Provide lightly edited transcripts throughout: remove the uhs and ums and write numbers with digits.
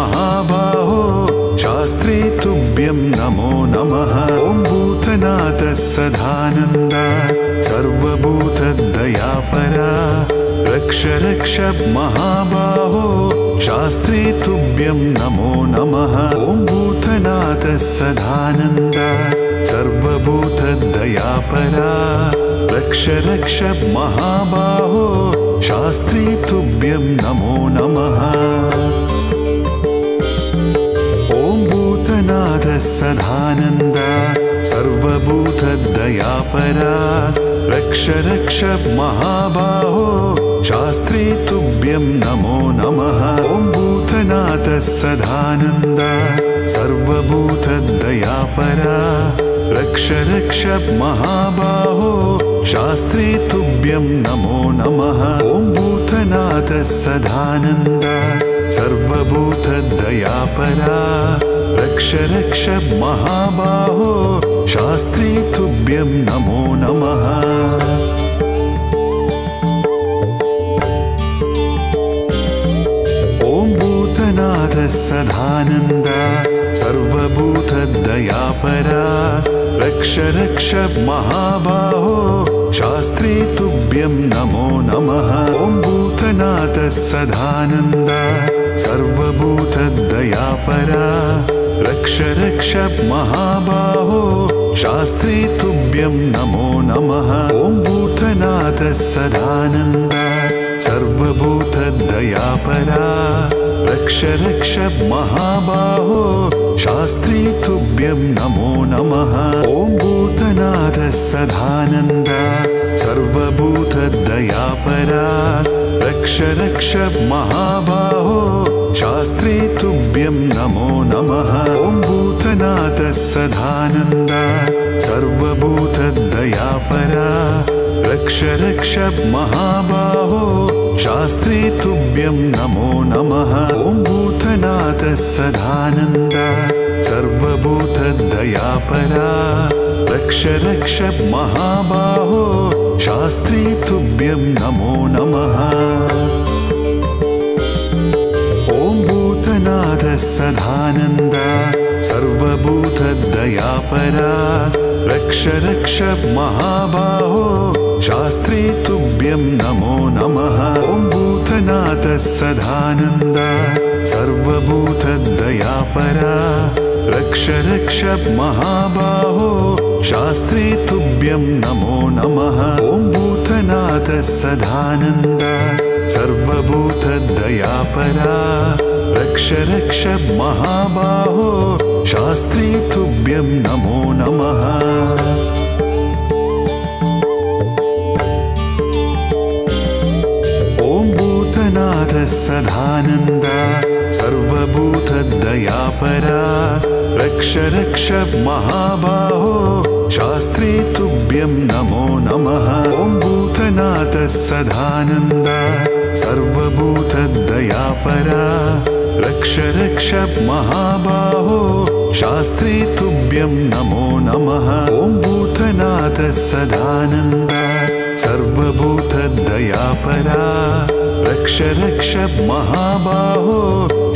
महाबाहो शास्त्री तुभ्यं नमो नमः। ॐ भूतनाथः सदानन्द सर्वभूतदयापरा रक्ष रक्ष महाबाहो शास्त्री तुभ्यं नमो नमः। ॐ भूतनाथः सदानन्द सर्वभूतदयापरा रक्ष रक्ष महाबाहो शास्त्री तुभ्यं नमो नमः। ॐ भूतनाथः सदानन्द सर्वभूतदयापरा रक्ष रक्ष महाबाहो शास्त्री तुभ्यं नमो नमः। ॐ भूतनाथः सदानन्द सर्वभूतदयापरा रक्ष रक्ष महाबाहो शास्त्री तुभ्यं नमो नमः। ॐ भूतनाथः सदानन्द सर्वभूतदयापरा रक्ष रक्ष महाबाहो शास्त्री तुभ्यं नमो नमः। ॐ भूतनाथः सदानन्द सर्वभूतदयापरा रक्ष रक्ष महाबाहो शास्त्री तुभ्यं नमो नमः। ॐ भूतनाथः सदानन्द सर्वभूतदयापरा रक्ष रक्ष महाबाहो शास्त्री तुभ्यं नमो नमः। ॐ भूतनाथः सदानन्द सर्वभूतदयापरा रक्ष रक्ष महाबाहो शास्त्री तुभ्यं नमो नमः। ॐ भूतनाथः सदानन्द सर्वभूतदयापरा रक्ष रक्ष महाबाहो शास्त्री तुभ्यं नमो नमः। ॐ भूतनाथः सदानन्द सर्वभूतदयापरा रक्ष रक्ष महाबाहो शास्त्री तुभ्यं नमो नमः। ॐ भूतनाथः सदानन्द सर्वभूतदयापरा रक्ष रक्ष महाबाहो शास्त्री तुभ्यं नमो नमः। ॐ भूतनाथः सदानन्द सर्वभूतदयापरा रक्ष रक्ष महाबाहो शास्त्री तुभ्यं नमो नमः। ॐ भूतनाथः सदानन्द सर्वभूतदयापरा रक्ष रक्ष महाबाहो शास्त्री तुभ्यं नमो नमः। ॐ भूतनाथः सदानन्द सर्वभूतदयापरा रक्ष रक्ष महाबाहो शास्त्री तुभ्यं नमो नमः। ॐ भूतनाथः सदानन्द सर्वभूतदयापरा रक्ष रक्ष महाबाहो शास्त्री तुभ्यं नमो नमः। ॐ भूतनाथः सदानन्द सर्वभूतदयापरा रक्ष रक्ष महाबाहो शास्त्री तुभ्यं नमो नमः। ॐ भूतनाथः सदानन्द सर्वभूतदयापरा रक्ष रक्ष महाबाहो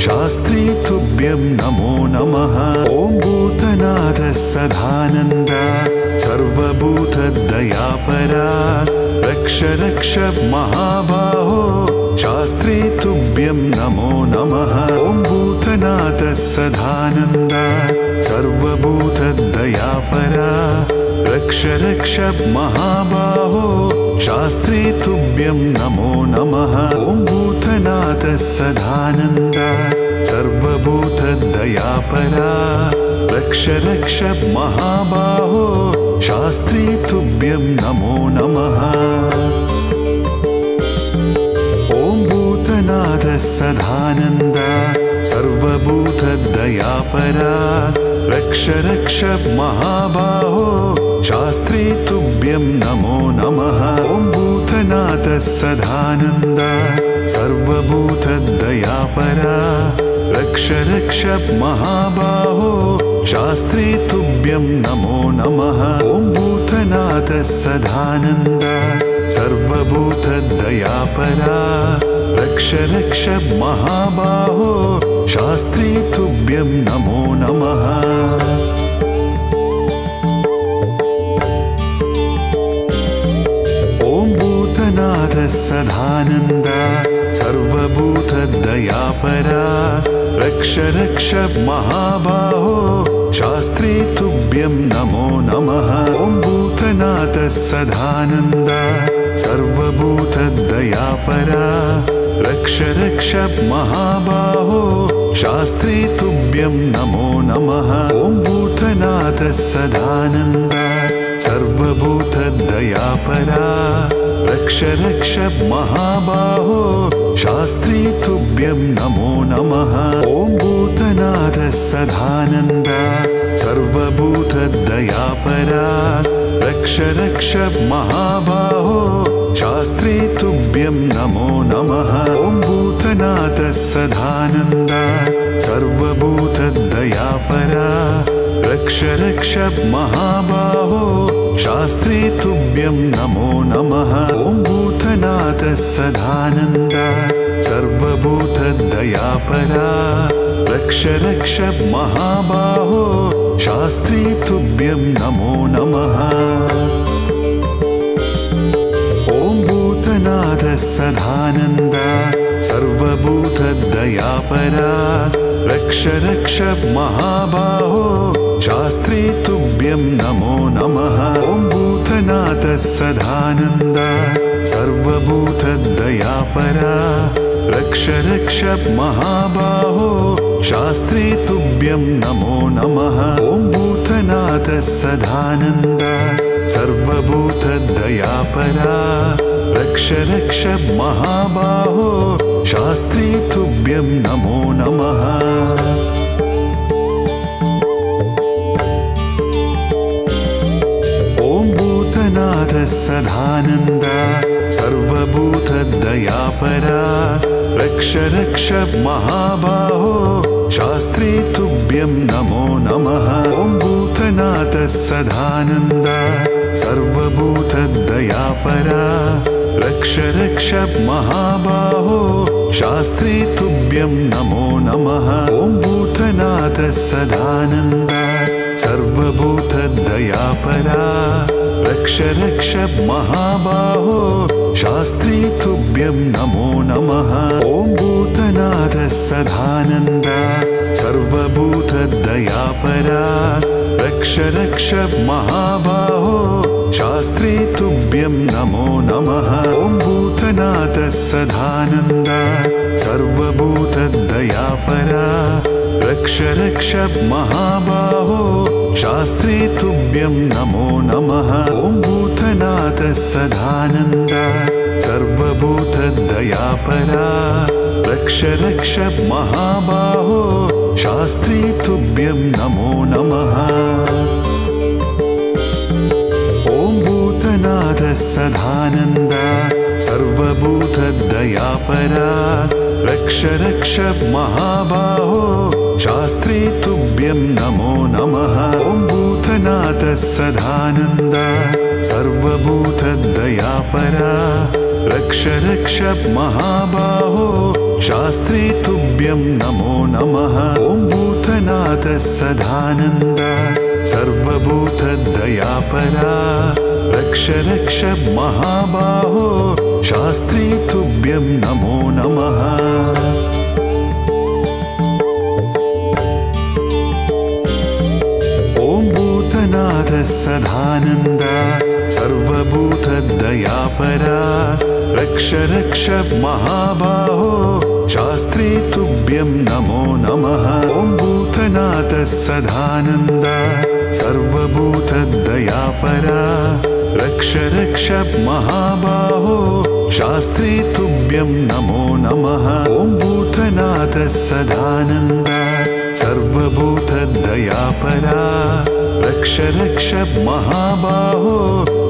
शास्त्री तुभ्यं नमो नमः। ॐ भूतनाथः सदानन्द सर्वभूतदयापरा रक्ष रक्ष महाबाहो शास्त्री तुभ्यं नमो नमः। ॐ भूतनाथः सदानन्द सर्वभूतदयापरा रक्ष रक्ष महाबाहो शास्त्री तुभ्यं नमो नमः। ॐ भूतनाथः सदानन्द सर्वभूतदयापरा रक्ष रक्ष महाबाहो शास्त्री तुभ्यं नमो नमः। ॐ भूतनाथः सदानन्द सर्वभूतदयापरा रक्ष रक्ष महाबाहो शास्त्री तुभ्यं नमो नमः। ॐ भूतनाथः सदानन्द सर्वभूतदयापरा रक्ष रक्ष महाबाहो शास्त्री तुभ्यं नमो नमः। ॐ भूतनाथः सदानन्द सर्वभूतदयापरा रक्ष रक्ष महाबाहो शास्त्री तुभ्यं नमो नमः। ॐ भूतनाथ सदानन्द सर्वभूतदयापरा रक्ष रक्ष महाबाहो शास्त्री तुभ्यं नमो नमः। ॐ भूतनाथ सदानन्द सर्वभूतदयापरा रक्ष रक्ष महाबाहो शास्त्री तुभ्यं नमो नमः। ॐ भूतनाथ सदानन्द सर्वभूतदयापरा रक्ष रक्ष महाबाहो शास्त्री तुभ्यं नमो नमः। ॐ भूतनाथ सदानन्द सर्वभूतदयापरा रक्ष रक्ष महाबाहो शास्त्री तुभ्यं नमो नमः। ॐ भूतनाथ सदानन्द सर्वभूतदयापरा रक्ष रक्ष महाबाहो शास्त्री तुभ्यं नमो नमः। ॐ भूतनाथ सदानन्द सर्वभूतदयापरा रक्ष रक्ष महाबाहो शास्त्री तुभ्यं नमो नमः। ॐ भूतनाथ सदानन्द सर्वभूतदयापरा रक्ष रक्ष महाबाहो शास्त्री तुभ्यं नमो नमः। ॐ भूतनाथ सदानन्द सर्वभूतदयापरा रक्ष रक्ष महाबाहो शास्त्री तुभ्यं नमो नमः। ॐ भूतनाथ सदानन्द सर्वभूतदयापरा रक्ष रक्ष महाबाहो शास्त्री तुभ्यं नमो नमः। ॐ भूतनाथ सदानन्द सर्वभूतदयापरा रक्ष रक्ष महाबाहो शास्त्री तुभ्यं नमो नमः। ॐ भूतनाथ सदानन्द सर्वभूतदयापरा रक्ष रक्ष महाबाहो शास्त्री तुभ्यं नमो नमः। ॐ भूतनाथ सदानन्द सर्वभूतदयापरा रक्ष रक्ष महाबाहो शास्त्री तुभ्यं नमो नमः। ॐ भूतनाथ सदानन्द सर्वभूतदयापरा रक्ष रक्ष महाबाहो शास्त्री तुभ्यं नमो नमः। ॐ भूतनाथ सदानन्द सर्वभूतदयापरा रक्ष रक्ष महाबाहो शास्त्री तुभ्यं नमो नमः। ॐ भूतनाथ सदानन्द सर्वभूतदयापरा रक्ष रक्ष महाबाहो शास्त्री तुभ्यं नमो नमः। ॐ भूतनाथ सदानन्द सर्वभूतदयापरा रक्ष रक्ष महाबाहो शास्त्री तुभ्यं नमो नमः। ॐ भूतनाथ सदानन्द सर्वभूतदयापरा रक्ष रक्ष महाबाहो शास्त्री तुभ्यं नमो नमः। ॐ भूतनाथ सदानन्द सर्वभूतदयापरा रक्ष रक्ष महाबाहो शास्त्री तुभ्यं नमो नमः। ॐ भूतनाथ सदानन्द सर्वभूतदयापरा रक्ष रक्ष महाबाहो शास्त्री तुभ्यं नमो नमः। ॐ भूतनाथ सदानन्द सर्वभूतदयापरा रक्ष रक्ष महाबाहो शास्त्री तुभ्यं नमो नमः। ॐ भूतनाथ सदानन्द सर्वभूतदयापरा रक्ष रक्ष महाबाहो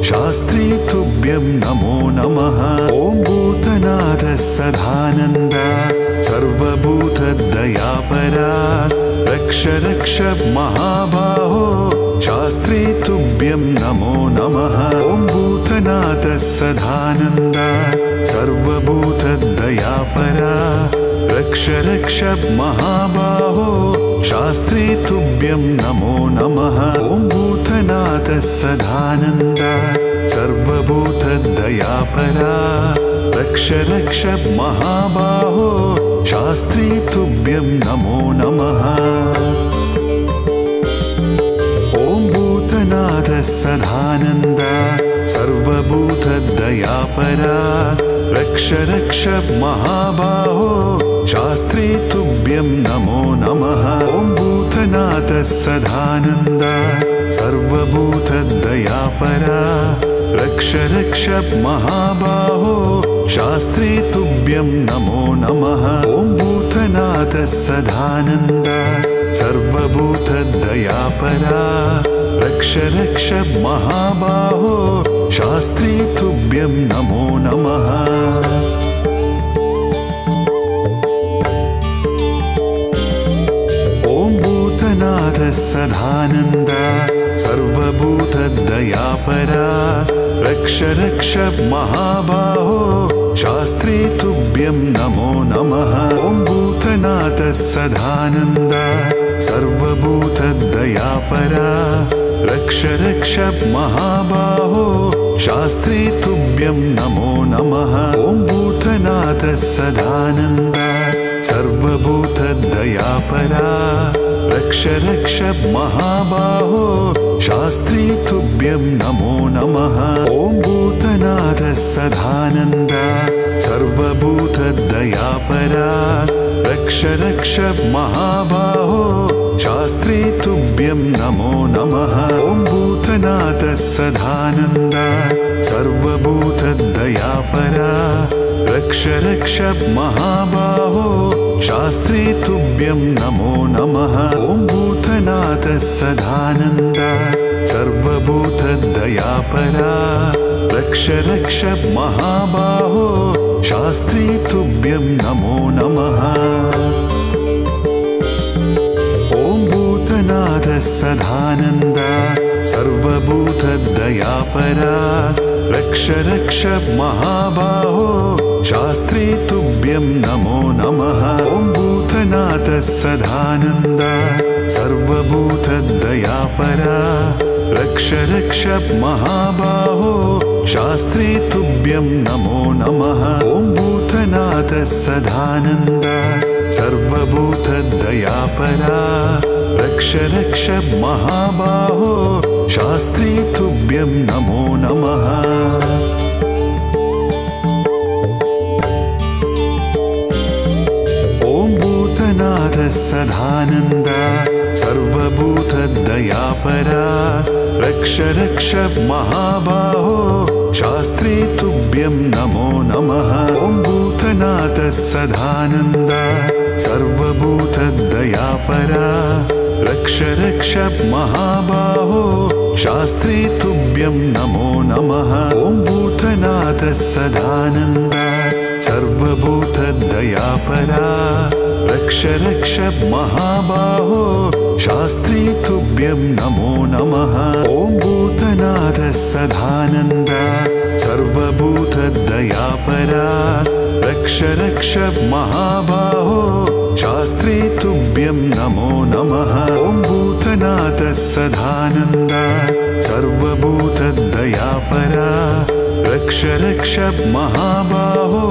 शास्त्री तुभ्यं नमो नमः। ॐ भूतनाथ सदानन्द सर्वभूतदयापरा रक्ष रक्ष महाबाहो शास्त्री तुभ्यं नमो नमः। ॐ भूतनाथ सदानन्द सर्वभूतदयापरा रक्ष रक्ष महाबाहो शास्त्री तुभ्यं नमो नमः। ॐ भूतनाथ सदानन्द सर्वभूतदयापरा रक्ष रक्ष महाबाहो शास्त्री तुभ्यं नमो नमः। ॐ भूतनाथ सदानन्द सर्वभूतदयापरा रक्ष रक्ष महाबाहो शास्त्री तुभ्यं नमो नमः। ॐ भूतनाथ सदानन्द सर्वभूतदयापरा रक्ष रक्ष महाबाहो शास्त्री तुभ्यं नमो नमः। ॐ भूतनाथ सदानन्द सर्वभूतदयापरा रक्ष रक्ष महाबाहो शास्त्री तुभ्यं नमो नमः। ॐ भूतनाथ सदानन्द सर्वभूतदयापरा रक्ष रक्ष महाबाहो शास्त्री तुभ्यं नमो नमः। ॐ भूतनाथ सदानन्द सर्वभूतदयापरा रक्ष रक्ष महाबाहो शास्त्री तुभ्यं नमो नमः। ॐ भूतनाथ सदानन्द सर्वभूतदयापरा रक्ष रक्ष महाबाहो शास्त्री तुभ्यं नमो नमः। ॐ भूतनाथ सदानन्द सर्वभूतदयापरा रक्ष रक्ष महाबाहो शास्त्री तुभ्यं नमो नमः। ॐ भूतनाथ सदानन्द सर्वभूतदयापरा रक्ष रक्ष महाबाहो शास्त्री तुभ्यं नमो नमः। ॐ भूतनाथ सदानन्द सर्वभूतदयापरा रक्ष रक्ष महाबाहो शास्त्री तुभ्यं नमो नमः। ॐ भूतनाथ सदानन्द सर्वभूतदयापरा रक्ष रक्ष महाबाहो शास्त्री तुभ्यं नमो नमः। ॐ भूतनाथ सदानन्द सर्वभूतदयापरा रक्ष रक्ष महाबाहो शास्त्री तुभ्यं नमो नमः। ॐ भूतनाथ सदानन्द सर्वभूतदयापरा रक्ष रक्ष महाबाहो शास्त्री तुभ्यं नमो नमः। ॐ भूतनाथ सदानन्द सर्वभूतदयापरा रक्ष रक्ष महाबाहो शास्त्री तुभ्यं नमो नमः। ॐ भूतनाथ सदानन्द सर्वभूतदयापरा रक्ष रक्ष महाबाहो शास्त्री तुभ्यं नमो नमः। ॐ भूतनाथ सदानन्द सर्वभूतदयापरा रक्ष रक्ष महाबाहो शास्त्री तुभ्यं नमो नमः। ॐ भूतनाथ सदानन्द सर्वभूतदयापरा रक्ष रक्ष महाबाहो शास्त्री तुभ्यं नमो नमः। ॐ भूतनाथ सदानन्द सर्वभूतदयापरा रक्ष रक्ष महाबाहो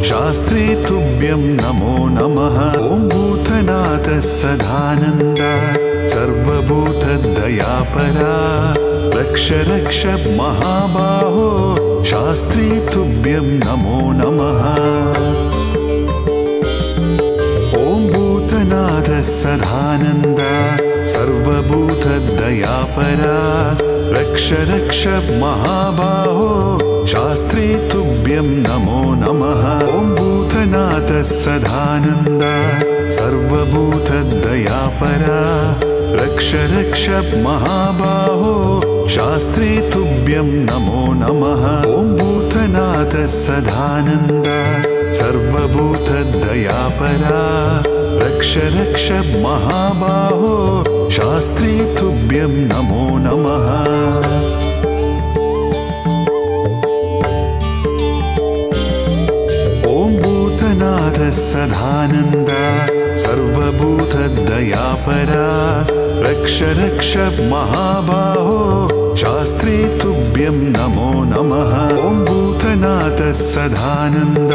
शास्त्री तुभ्यं नमो नमः। ॐ भूतनाथ सदानन्द सर्वभूतदयापरा रक्ष रक्ष महाबाहो शास्त्री तुभ्यं नमो नमः। ॐ भूतनाथ सदानन्द सर्वभूतदयापरा रक्ष रक्ष महाबाहो शास्त्री तुभ्यं नमो नमः। ॐ भूतनाथ सदानन्द सर्वभूतदयापरा रक्ष रक्ष महाबाहो शास्त्री तुभ्यं नमो नमः। ॐ भूतनाथ सदानन्द सर्वभूतदयापरा रक्ष रक्ष महाबाहो शास्त्री तुभ्यं नमो नमः। ॐ भूतनाथ सदानन्द सर्वभूतदयापरा रक्ष रक्ष महाबाहो शास्त्री तुभ्यं नमो नमः। ॐ भूतनाथ सदानन्द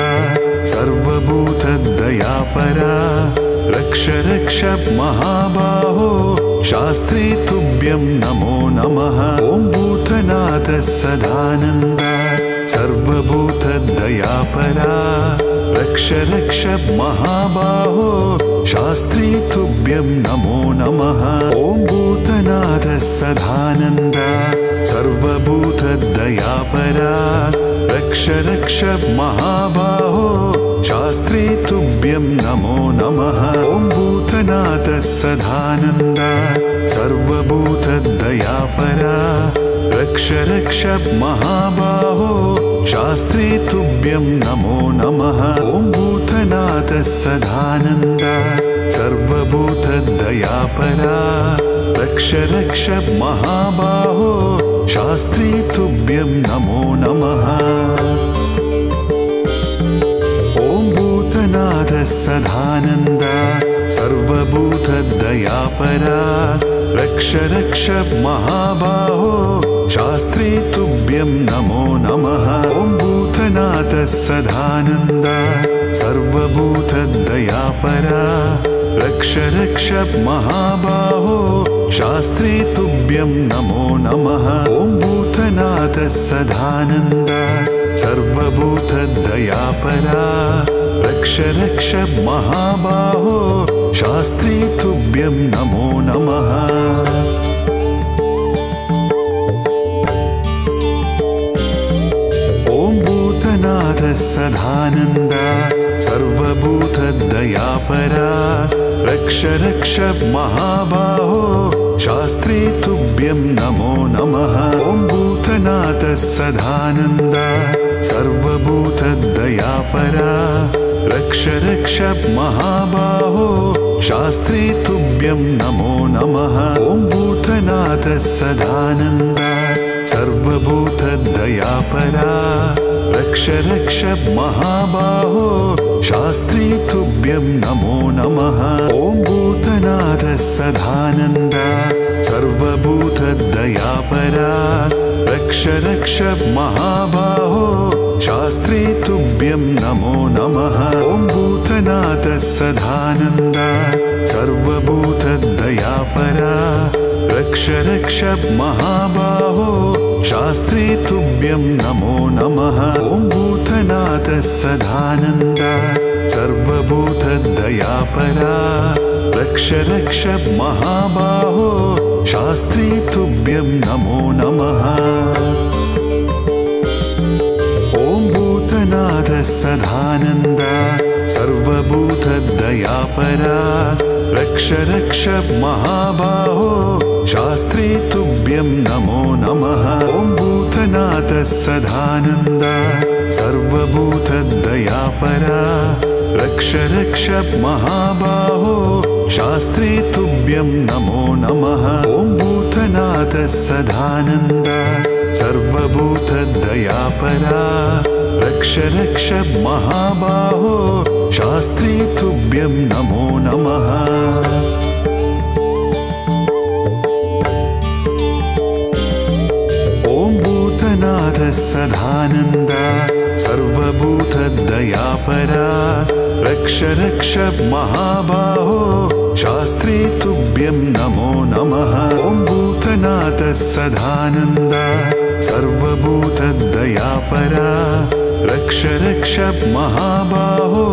सर्वभूतदयापरा रक्ष रक्ष महाबाहो शास्त्री तुभ्यं नमो नमः। ॐ भूतनाथ सदानन्द सर्वभूतदयापरा रक्ष रक्ष महाबाहो शास्त्री तुभ्यं नमो नमः। ॐ भूतनाथ सदानन्द सर्वभूतदयापरा रक्ष रक्ष महाबाहो शास्त्री तुभ्यं नमो नमः। ॐ भूतनाथ सदानन्द सर्वभूतदयापरा रक्ष रक्ष महाबाहो शास्त्री तुभ्यं नमो नमः। ॐ भूतनाथ सदानन्द सर्वभूतदयापरा रक्ष रक्ष महाबाहो शास्त्री तुभ्यं नमो नमः। ॐ भूतनाथ सदानन्द सर्वभूतदयापरा रक्ष रक्ष महाबाहो शास्त्री तुभ्यं नमो नमः। ॐ भूतनाथ सदानन्द सर्वभूतदयापरा रक्ष रक्ष महाबाहो शास्त्री तुभ्यं नमो नमः। ॐ भूतनाथ सदानन्द सर्वभूतदयापरा रक्ष रक्ष महाबाहो शास्त्री तुभ्यं नमो नमः। ॐ भूतनाथ सदानन्द सर्वभूतदयापरा रक्ष रक्ष महाबाहो शास्त्री तुभ्यं नमो नमः। ॐ भूतनाथ सदानन्द सर्वभूतदयापरा रक्ष रक्ष महाबाहो शास्त्री तुभ्यं नमो नमः। ॐ भूतनाथ सदानन्द सर्वभूतदयापरा रक्ष रक्ष महाबाहो शास्त्री तुभ्यं नमो नमः। ॐ भूतनाथ सदानन्द सर्वभूतदयापरा रक्ष रक्ष महाबाहो शास्त्री तुभ्यं नमो नमः। ॐ भूतनाथ सदानन्द सर्वभूतदयापरा रक्ष रक्ष महाबाहो शास्त्री तुभ्यं नमो नमः। ॐ भूतनाथ सदानन्द सर्वभूतदयापरा रक्ष रक्ष महाबाहो शास्त्री तुभ्यं नमो नमः। ॐ भूतनाथ सदानन्द सर्वभूतदयापरा रक्ष रक्ष महाबाहो शास्त्री तुभ्यं नमो नमः। ॐ भूतनाथ सदानन्द सर्वभूतदयापरा रक्ष रक्ष महाबाहो शास्त्री तुभ्यं नमो नमः। ॐ भूतनाथ सदानन्द सर्वभूतदयापरा रक्ष रक्ष महाबाहो शास्त्री तुभ्यं नमो नमः। ॐ भूतनाथ सदानन्द सर्वभूतदयापरा रक्ष रक्ष महाबाहो शास्त्री तुभ्यं नमो नमः। ॐ भूतनाथ सदानन्द सर्वभूतदयापरा रक्ष रक्ष महाबाहो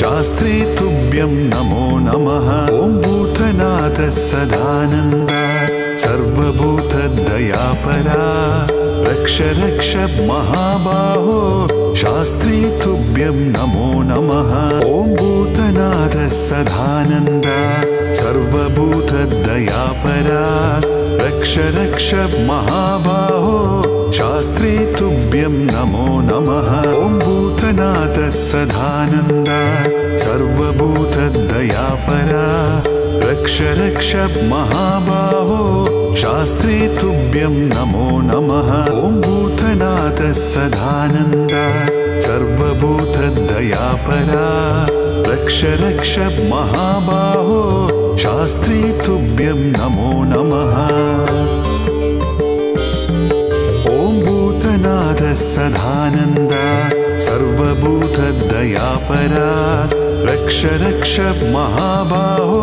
शास्त्री तुभ्यं नमो नमः। ॐ भूतनाथ सदानन्द सर्वभूतदयापरा रक्ष रक्ष महाबाहो शास्त्री तुभ्यं नमो नमः। ॐ भूतनाथ सदानन्द सर्वभूतदयापरा रक्ष रक्ष महाबाहो शास्त्री तुभ्यं नमो नमः। ॐ भूतनाथ सदानन्द सर्वभूतदयापरा रक्ष रक्ष महाबाहो शास्त्री तुभ्यं नमो नमः। ॐ भूतनाथ सदानन्द सर्वभूतदयापरा रक्ष रक्ष महाबाहो शास्त्री तुभ्यं नमो नमः। ॐ भूतनाथ सदानन्द सर्वभूतदयापरा रक्ष रक्ष महाबाहो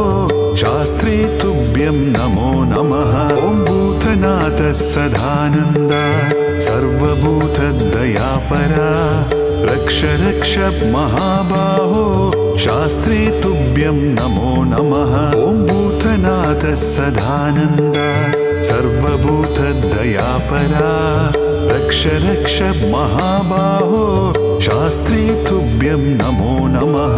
शास्त्री तुभ्यं नमो नमः। ॐ भूतनाथ सदानन्द सर्वभूतदयापरा रक्ष रक्ष महाबाहो शास्त्री तुभ्यं नमो नमः। ॐ भूतनाथ सदानन्द सर्वभूतदयापरा रक्ष रक्ष महाबाहो शास्त्री तुभ्यं नमो नमः।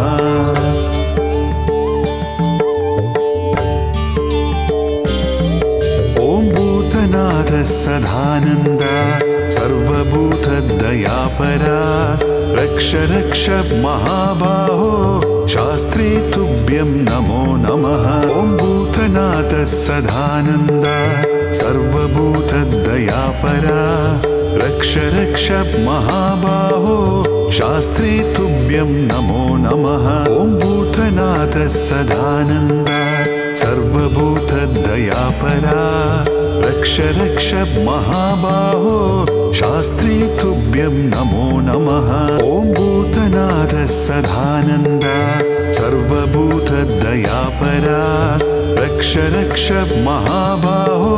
ॐ भूतनाथ सदानन्द सर्वभूतदयापरा रक्ष रक्ष महाबाहो शास्त्री तुभ्यं नमो नमः। ॐ भूतनाथ सदानन्द सर्वभूतदयापरा रक्ष रक्ष महाबाहो शास्त्री तुभ्यं नमो नमः। ॐ भूतनाथ सदानन्द सर्वभूतदयापरा रक्ष रक्ष महाबाहो शास्त्री तुभ्यं नमो नमः। ॐ भूतनाथ सदानन्द सर्वभूतदयापरा रक्ष रक्ष महाबाहो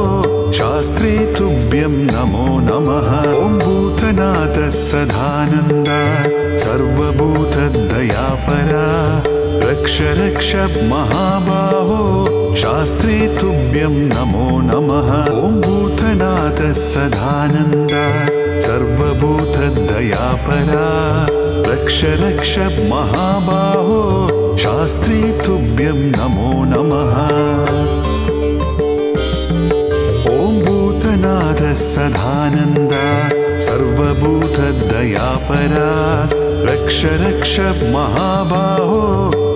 शास्त्री तुभ्यं नमो नमः। ॐ भूतनाथ सदानन्द सर्वभूतदयापरा रक्ष रक्ष महाबाहो शास्त्री तुभ्यं नमो नमः। ॐ भूतनाथ सदानन्द सर्वभूतदयापरा रक्ष रक्ष महाबाहो शास्त्री तुभ्यं नमो नमः। ॐ भूतनाथ सदानन्द सर्वभूतदयापरा रक्ष रक्ष महाबाहो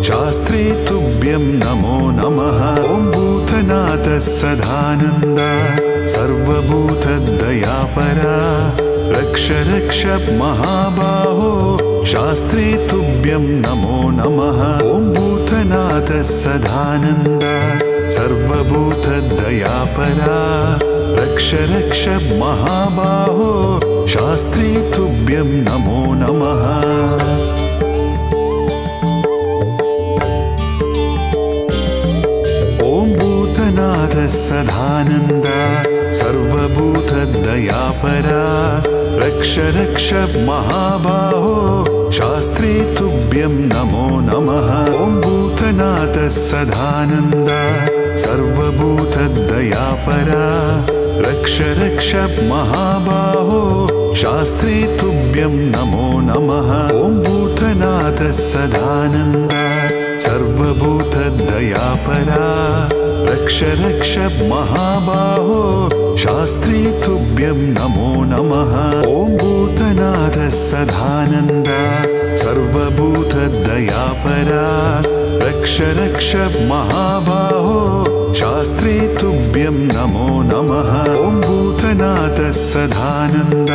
शास्त्री तुभ्यं नमो नमः। ॐ भूतनाथ सदानन्द सर्वभूतदयापरा रक्ष रक्ष महाबाहो शास्त्री तुभ्यं नमो नमः। ॐ भूतनाथ सदानन्द सर्वभूतदयापरा रक्ष रक्ष महाबाहो शास्त्री तुभ्यं नमो नमः। ॐ भूतनाथ सदानन्द सर्वभूतदयापरा रक्ष रक्ष महाबाहो शास्त्री तुभ्यं नमो नमः। ॐ भूतनाथ सदानन्द सर्वभूतदयापरा रक्ष रक्ष महाबाहो शास्त्री तुभ्यं नमो नमः। ॐ भूतनाथ सदानन्द सर्वभूतदयापरा रक्ष रक्ष महाबाहो शास्त्री तुभ्यं नमो नमः। ॐ भूतनाथ सदानन्द सर्वभूतदयापरा रक्ष रक्ष महाबाहो शास्त्री तुभ्यं नमो नमः। ॐ भूतनाथ सदानन्द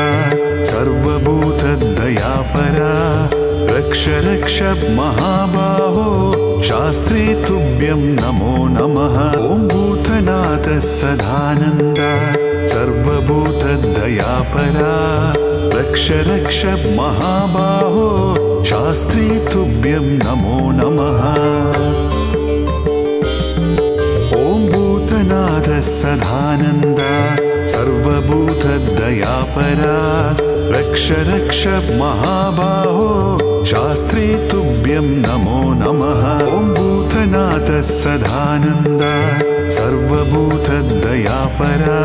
सर्वभूतदयापरा रक्ष रक्ष महाबाहो शास्त्री तुभ्यं नमो नमः। ॐ भूतनाथ सदानन्द सर्वभूतदयापरा रक्ष रक्ष महाबाहो शास्त्री तुभ्यं नमो नमः। ॐ भूतनाथ सदानन्द सर्वभूतदयापरा रक्ष रक्ष महाबाहो शास्त्री तुभ्यं नमो नमः। ॐ भूतनाथ सदानन्द सर्वभूतदयापरा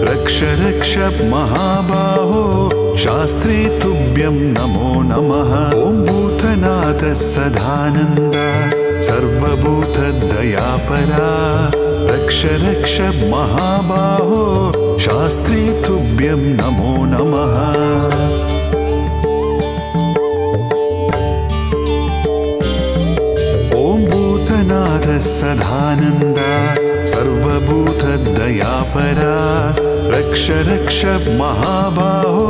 रक्ष रक्ष महाबाहो शास्त्री तुभ्यं नमो नमः। ॐ भूतनाथ सदानन्द सर्वभूतदयापरा रक्ष रक्ष महाबाहो शास्त्री तुभ्यं नमो नमः। ॐ भूतनाथ सदानन्द सर्वभूतदयापरा रक्ष रक्ष महाबाहो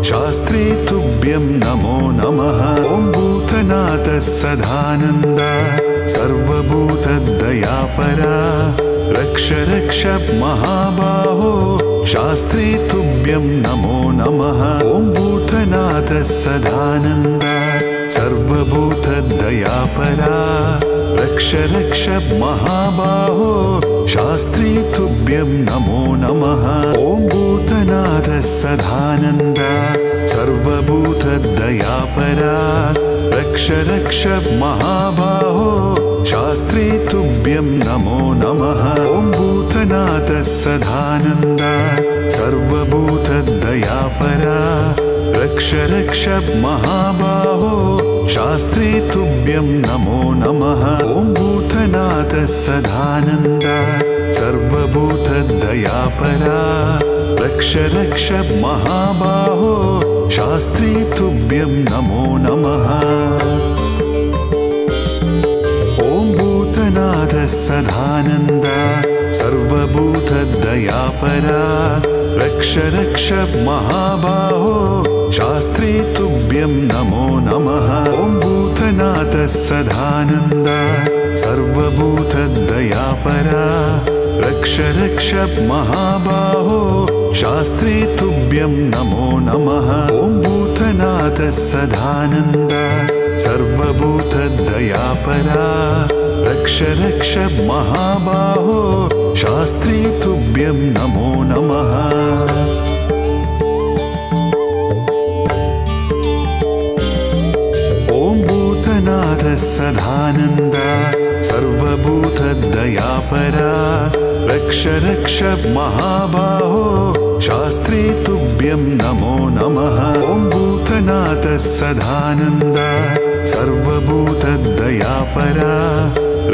शास्त्री तुभ्यं नमो नमः। ॐ भूतनाथ भूतनाथः सदानन्द सर्वभूतदयापरा रक्ष रक्ष महाबाहो शास्त्री तुभ्यं नमो नमः। ॐ भूतनाथः सदानन्द सर्वभूतदयापरा रक्ष रक्ष महाबाहो शास्त्री तुभ्यं नमो नमः। ॐ भूतनाथः सदानन्द सर्वभूतदयापरा रक्ष रक्ष महाबाहो शास्त्री तुभ्यं नमो नमः। ॐ भूतनाथः सदानन्द सर्वभूतदयापरा रक्ष रक्ष महाबाहो शास्त्री तुभ्यं नमो नमः। ॐ भूतनाथः सदानन्द सर्वभूतदयापरा रक्ष रक्ष महाबाहो शास्त्री तुभ्यं नमो नमः। ॐ भूतनाथः सदानन्द सर्वभूतदयापरा रक्ष रक्ष महाबाहो शास्त्री तुभ्यं नमो नमः। ॐ भूतनाथः सदानन्द सर्वभूतदयापरा रक्ष रक्ष महाबाहो शास्त्री तुभ्यं नमो नमः। ॐ भूतनाथः सदानन्द सर्वभूतदयापरा रक्ष रक्ष महाबाहो शास्त्री तुभ्यं नमो नमः। ॐ भूतनाथः सदानन्द सर्वभूतदयापरा रक्ष रक्ष महाबाहो शास्त्री तुभ्यं नमो नमः। ॐ भूतनाथः सदानन्द सर्वभूतदयापरा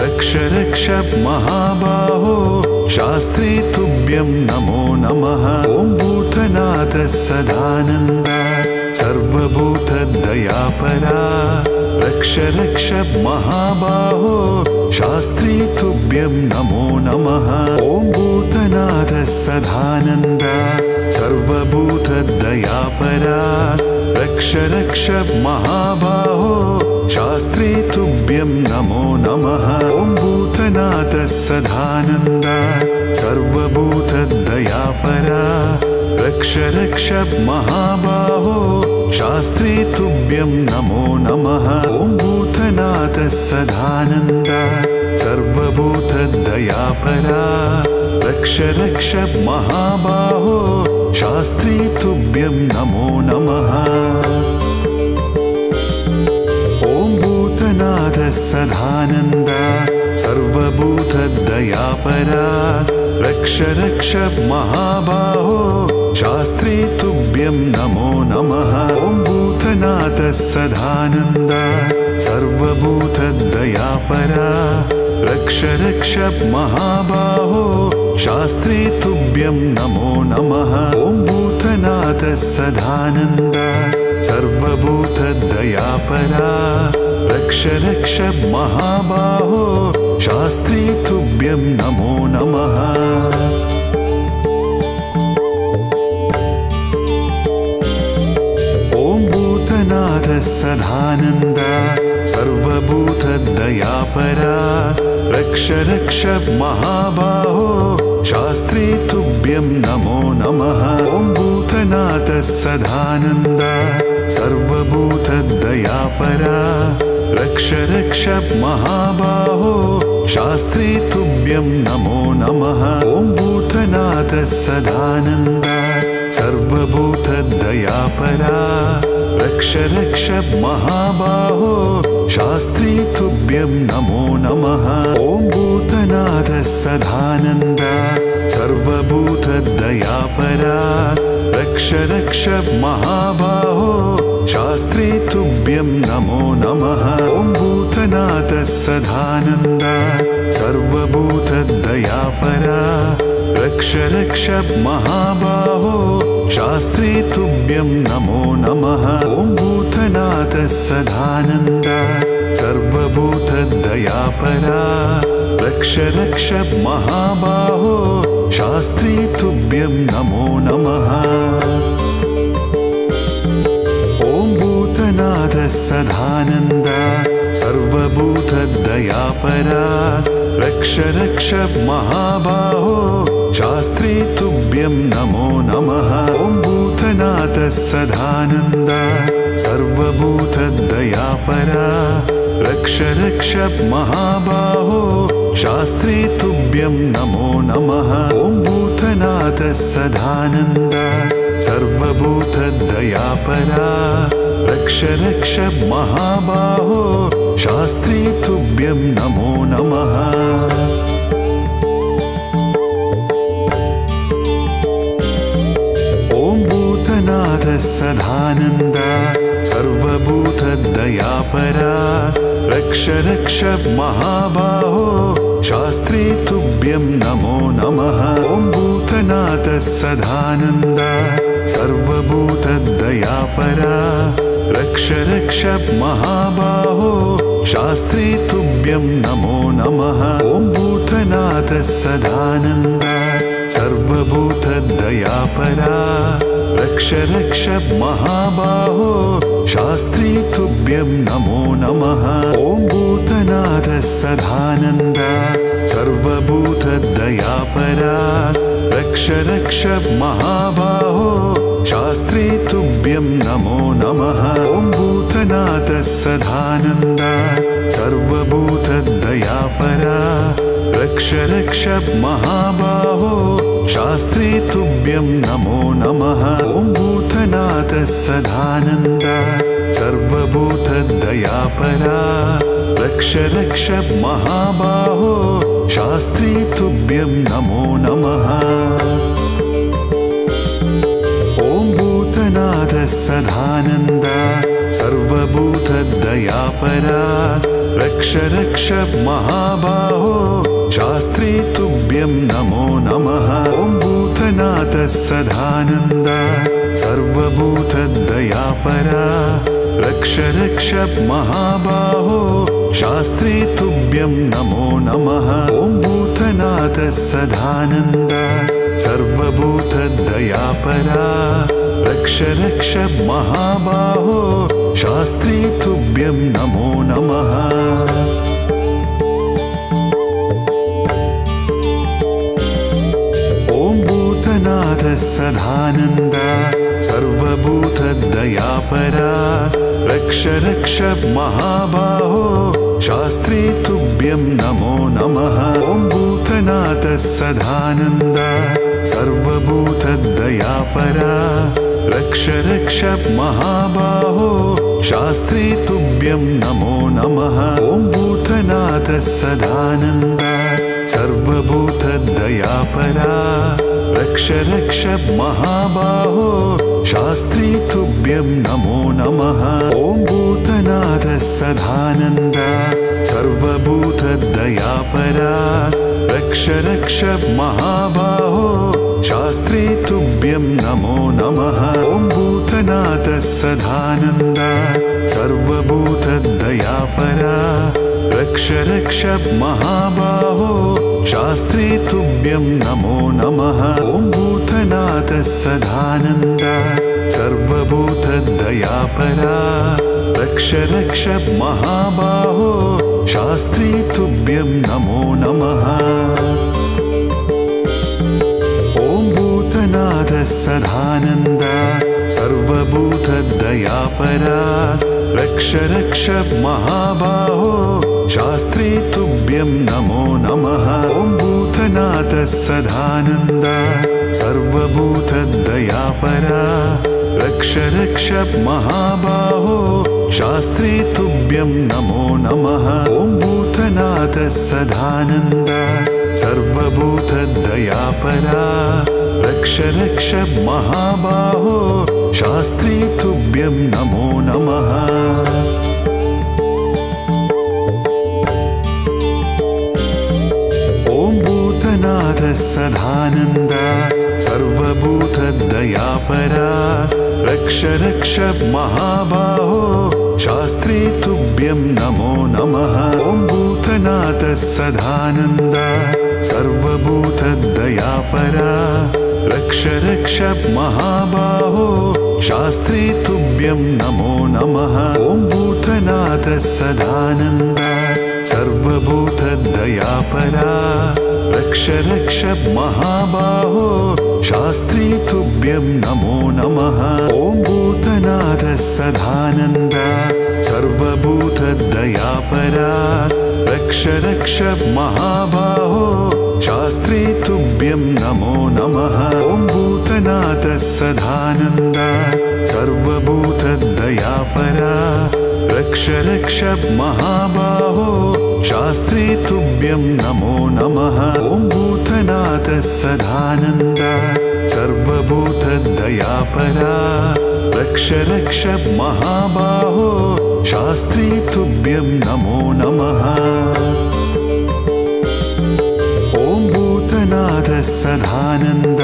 रक्ष रक्ष महाबाहो शास्त्री तुभ्यं नमो नमः। ॐ भूतनाथः सदानन्द सर्वभूतदयापरा रक्ष रक्ष महाबाहो शास्त्री तुभ्यं नमो नमः। ॐ भूतनाथः सदानन्द सर्वभूतदयापरा रक्ष रक्ष महाबाहो शास्त्री तुभ्यं नमो नमः। ॐ भूतनाथः सदानन्द सर्वभूतदयापरा रक्ष रक्ष महाबाहो शास्त्री तुभ्यं नमो नमः। ॐ भूतनाथः सदानन्द सर्वभूतदयापरा रक्ष रक्ष महाबाहो शास्त्री तुभ्यं नमो नमः। ॐ भूतनाथः सदानन्द सर्वभूतदयापरा रक्ष रक्ष महाबाहो शास्त्री तुभ्यं नमो नमः। ॐ भूतनाथः सदानन्द सर्वभूतदयापरा रक्ष रक्ष महाबाहो शास्त्री तुभ्यं नमो नमः। ॐ भूतनाथः सदानन्द सर्वभूतदयापरा रक्ष रक्ष महाबाहो शास्त्री तुभ्यं नमो नमः। ॐ भूतनाथः सदानन्द सर्वभूतदयापरा रक्ष रक्ष महाबाहो शास्त्री तुभ्यं नमो नमः। ॐ भूतनाथः सदानन्द सर्वभूतदयापरा रक्ष रक्ष महाबाहो शास्त्री तुभ्यं नमो नमः। ॐ भूतनाथः सदानन्द सर्वभूतदयापरा रक्ष रक्ष महाबाहो शास्त्री तुभ्यं नमो नमः। ॐ भूतनाथः सदानन्द सर्वभूतदयापरा रक्ष रक्ष महाबाहो शास्त्री तुभ्यं नमो नमः। ॐ भूतनाथः सदानन्द सर्वभूतदयापरा रक्ष रक्ष महाबाहो शास्त्री तुभ्यं नमो नमः। ॐ भूतनाथः सदानन्द सर्वभूतदयापरा रक्ष रक्ष महाबाहो शास्त्री तुभ्यं नमो नमः। ॐ भूतनाथः सदानन्द सर्वभूतदयापरा रक्ष रक्ष महाबाहो शास्त्री तुभ्यं नमो नमः। ॐ भूतनाथ सदानन्द सर्वभूतदयापरा रक्ष रक्ष महाबाहो शास्त्री तुभ्यं नमो नमः। ॐ भूतनाथ सदानन्द सर्वभूतदयापरा रक्ष रक्ष महाबाहो शास्त्री तुभ्यं नमो नमः। ॐ भूतनाथ सदानन्द सर्वभूतदयापरा रक्ष रक्ष महाबाहो शास्त्री तुभ्यं नमो नमः। ॐ भूतनाथ सदानन्द सर्वभूतदयापरा रक्ष रक्ष महाबाहो शास्त्री तुभ्यं नमो नमः। ॐ भूतनाथ सदानन्द सर्वभूतदयापरा रक्ष रक्ष महाबाहो शास्त्री तुभ्यं नमो नमः। ॐ भूतनाथ सदानन्द सर्वभूतदयापरा रक्ष रक्ष महाबाहो शास्त्री तुभ्यं नमो नमः। ॐ भूतनाथ सदानन्द सर्वभूतदयापरा रक्ष रक्ष महाबाहो शास्त्री तुभ्यं नमो नमः। ॐ भूतनाथ सदानन्द सर्वभूतदयापरा रक्ष रक्ष महाबाहो शास्त्री तुभ्यं नमो नमः। ॐ भूतनाथ सदानन्द सर्वभूतदयापरा रक्ष रक्ष महाबाहो शास्त्री तुभ्यं नमो नमः। ॐ भूतनाथ सदानन्द सर्वभूतदयापरा रक्ष रक्ष महाबाहो शास्त्री तुभ्यं नमो नमः। ॐ भूतनाथ सदानन्द सर्वभूतदयापरा रक्ष रक्ष महाबाहो शास्त्री तुभ्यं नमो नमः। ॐ भूतनाथ सदानन्द सर्वभूतदयापरा रक्ष रक्ष महाबाहो शास्त्री तुभ्यं नमो नमः। ॐ भूतनाथ सदानन्द सर्वभूतदयापरा रक्ष रक्ष महाबाहो शास्त्री तुभ्यं नमो नमः। ॐ भूतनाथ सदानन्द सर्वभूतदयापरा रक्ष रक्ष महाबाहो शास्त्री तुभ्यं नमो नमः। ॐ भूतनाथ सदानन्द सर्वभूतदयापरा रक्ष रक्ष महाबाहो शास्त्री तुभ्यं नमो नमः। ॐ भूतनाथ सदानन्द सर्वभूतदयापरा रक्ष रक्ष महाबाहो शास्त्री तुभ्यं नमो नमः। ॐ भूतनाथ सदानन्द सर्वभूतदयापरा रक्ष रक्ष महाबाहो शास्त्री तुभ्यं नमो नमः। ॐ भूतनाथ सदानन्द सर्वभूतदयापरा रक्ष रक्ष महाबाहो शास्त्री तुभ्यं नमो नमः। ॐ भूतनाथ सदानन्द सर्वभूतदयापरा रक्ष रक्ष महाबाहो शास्त्री तुभ्यं नमो नमः। ॐ भूतनाथ सदानन्द सर्वभूतदयापरा रक्ष रक्ष महाबाहो शास्त्री तुभ्यं नमो नमः। ॐ भूतनाथ सदानन्द सर्वभूतदयापरा रक्ष रक्ष महाबाहो शास्त्री तुभ्यं नमो नमः। ॐ भूतनाथ सदानन्द सर्वभूतदयापरा रक्ष रक्ष महाबाहो शास्त्री तुभ्यं नमो नमः। ॐ भूतनाथ सदानन्द सर्वभूतदयापरा रक्ष रक्ष महाबाहो शास्त्री तुभ्यं नमो नमः। ॐ भूतनाथ सदानन्द सर्वभूतदयापरा रक्ष रक्ष महाबाहो शास्त्री तुभ्यं नमो नमः। ॐ भूतनाथ सदानन्द सर्वभूतदयापरा रक्ष रक्ष महाबाहो शास्त्री तुभ्यं नमो नमः। ॐ भूतनाथ सदानन्द सर्वभूतदयापरा रक्ष रक्ष महाबाहो शास्त्री तुभ्यं नमो नमः। ॐ भूतनाथ सदानन्द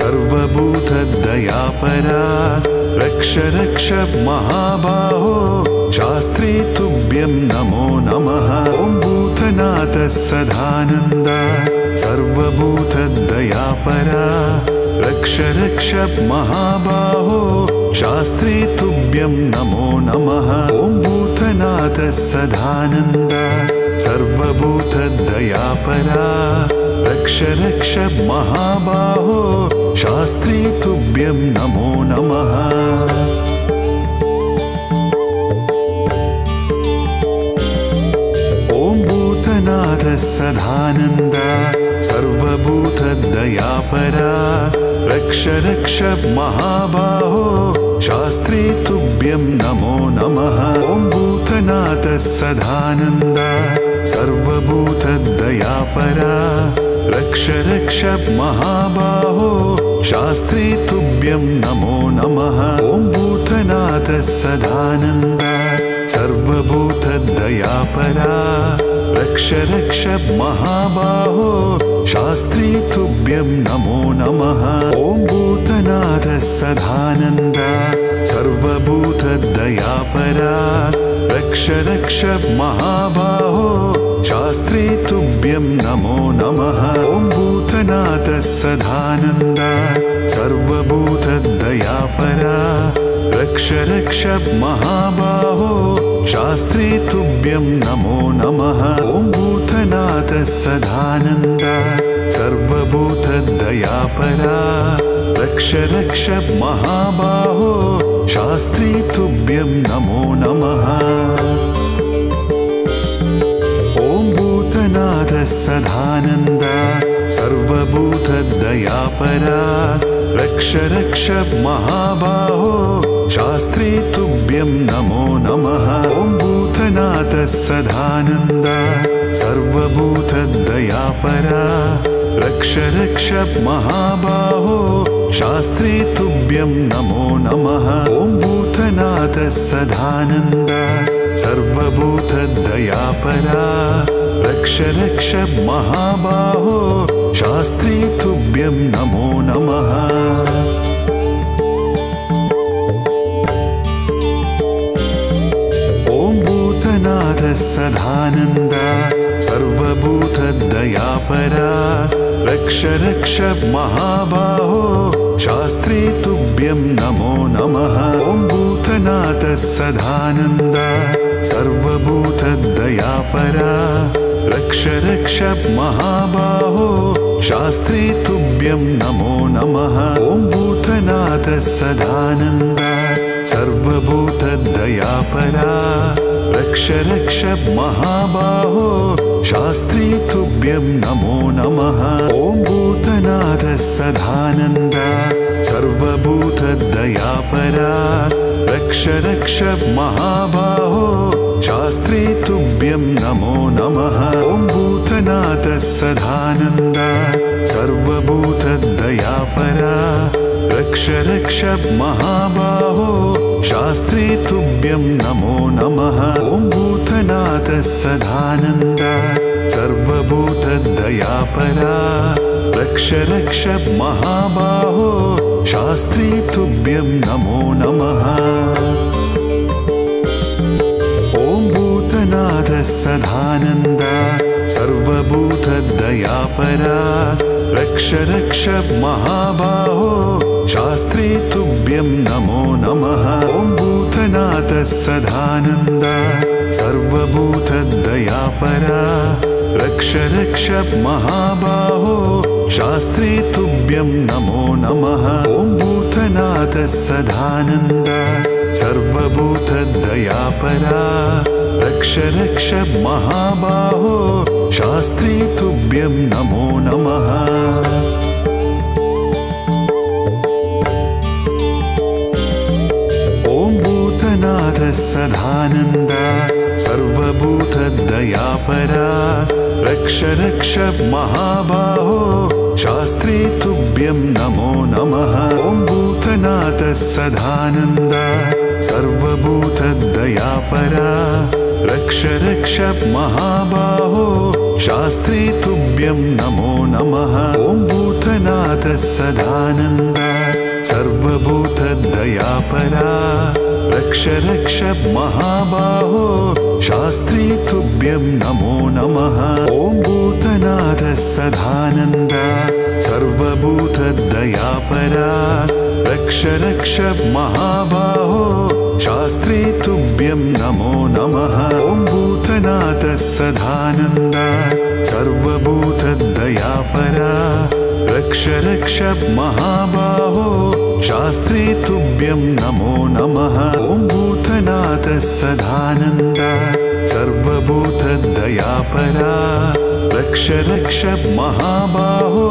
सर्वभूतदयापरा रक्ष रक्ष महाबाहो शास्त्री तुभ्यं नमो नमः। ॐ भूतनाथ सदानन्द सर्वभूतदयापरा रक्ष रक्ष महाबाहो शास्त्री तुभ्यं नमो नमः। ॐ भूतनाथ सदानन्द सर्वभूतदयापरा रक्ष रक्ष महाबाहो शास्त्री तुभ्यं नमो नमः। ॐ भूतनाथ सदानन्द सर्वभूतदयापरा रक्ष रक्ष महाबाहो शास्त्री तुभ्यं नमो नमः। ॐ भूतनाथ सदानन्द सर्वभूतदयापरा रक्ष रक्ष महाबाहो शास्त्री तुभ्यं नमो नमः। ॐ भूतनाथ सदानन्द सर्वभूतदयापरा रक्ष रक्ष महाबाहो शास्त्री तुभ्यं नमो नमः। ॐ भूतनाथ सदानन्द सर्वभूतदयापरा रक्ष रक्ष महाबाहो शास्त्री तुभ्यं नमो नमः। ॐ भूतनाथ सदानन्द सर्वभूतदयापरा रक्ष रक्ष महाबाहो शास्त्री तुभ्यं नमो नमः। ॐ भूतनाथ सदानन्द सर्वभूतदयापरा रक्ष रक्ष महाबाहो शास्त्री तुभ्यं नमो नमः। ॐ भूतनाथ सदानन्द सर्वभूतदयापरा रक्ष रक्ष महाबाहो शास्त्री तुभ्यं नमो नमः। ॐ भूतनाथ सदानन्द सर्वभूतदयापरा रक्ष रक्ष महाबाहो शास्त्री तुभ्यं नमो नमः। ॐ भूतनाथ सदानन्द सर्वभूतदयापरा रक्ष रक्ष महाबाहो शास्त्री तुभ्यं नमो नमः। ॐ भूतनाथ सदानन्द सर्वभूतदयापरा रक्ष रक्ष महाबाहो शास्त्री तुभ्यं नमो नमः। ॐ भूतनाथ सदानन्द सर्वभूतदयापरा रक्ष रक्ष महाबाहो शास्त्री तुभ्यं नमो नमः। ॐ भूतनाथ सदानन्द सर्वभूतदयापरा रक्ष रक्ष महाबाहो शास्त्री तुभ्यं नमो नमः। ॐ भूतनाथ सदानन्द सर्वभूतदयापरा रक्ष रक्ष महाबाहो शास्त्री तुभ्यं नमो नमः। ॐ भूतनाथ सदानन्द सर्वभूतदयापरा रक्ष रक्ष महाबाहो शास्त्री तुभ्यं नमो नमः। ॐ भूतनाथ सदानन्द सर्वभूतदयापरा रक्ष रक्ष महाबाहो शास्त्री तुभ्यं नमो नमः। ॐ भूतनाथ सदानन्द सर्वभूतदयापरा रक्ष रक्ष महाबाहो शास्त्री तुभ्यं नमो नमः। ॐ भूतनाथः सदानन्द सर्वभूतदयापरा रक्ष रक्ष महाबाहो शास्त्री तुभ्यं नमो नमः। ॐ भूतनाथः सदानन्द सर्वभूतदयापरा रक्ष रक्ष महाबाहो शास्त्री तुभ्यं नमो नमः। भूतनाथः सदानन्द सर्वभूतदयापरा रक्ष रक्ष महाबाहो शास्त्री तुभ्यं नमो नमः। ॐ भूतनाथः सदानन्द सर्वभूतदयापरा रक्ष रक्ष महाबाहो शास्त्री तुभ्यं नमो नमः। ॐ भूतनाथः सदानन्द सर्वभूतदयापरा रक्ष रक्ष महाबाहो शास्त्री तुभ्यं नमो नमः। ॐ भूतनाथः सदानन्द सर्वभूतदयापरा रक्ष रक्ष महाबाहो शास्त्री तुभ्यं नमो नमः। ॐ भूतनाथः सदानन्द सर्वभूतदयापरा रक्ष रक्ष महाबाहो शास्त्री तुभ्यं नमो नमः। ॐ भूतनाथः सदानन्द सर्वभूतदयापरा रक्ष रक्ष महाबाहो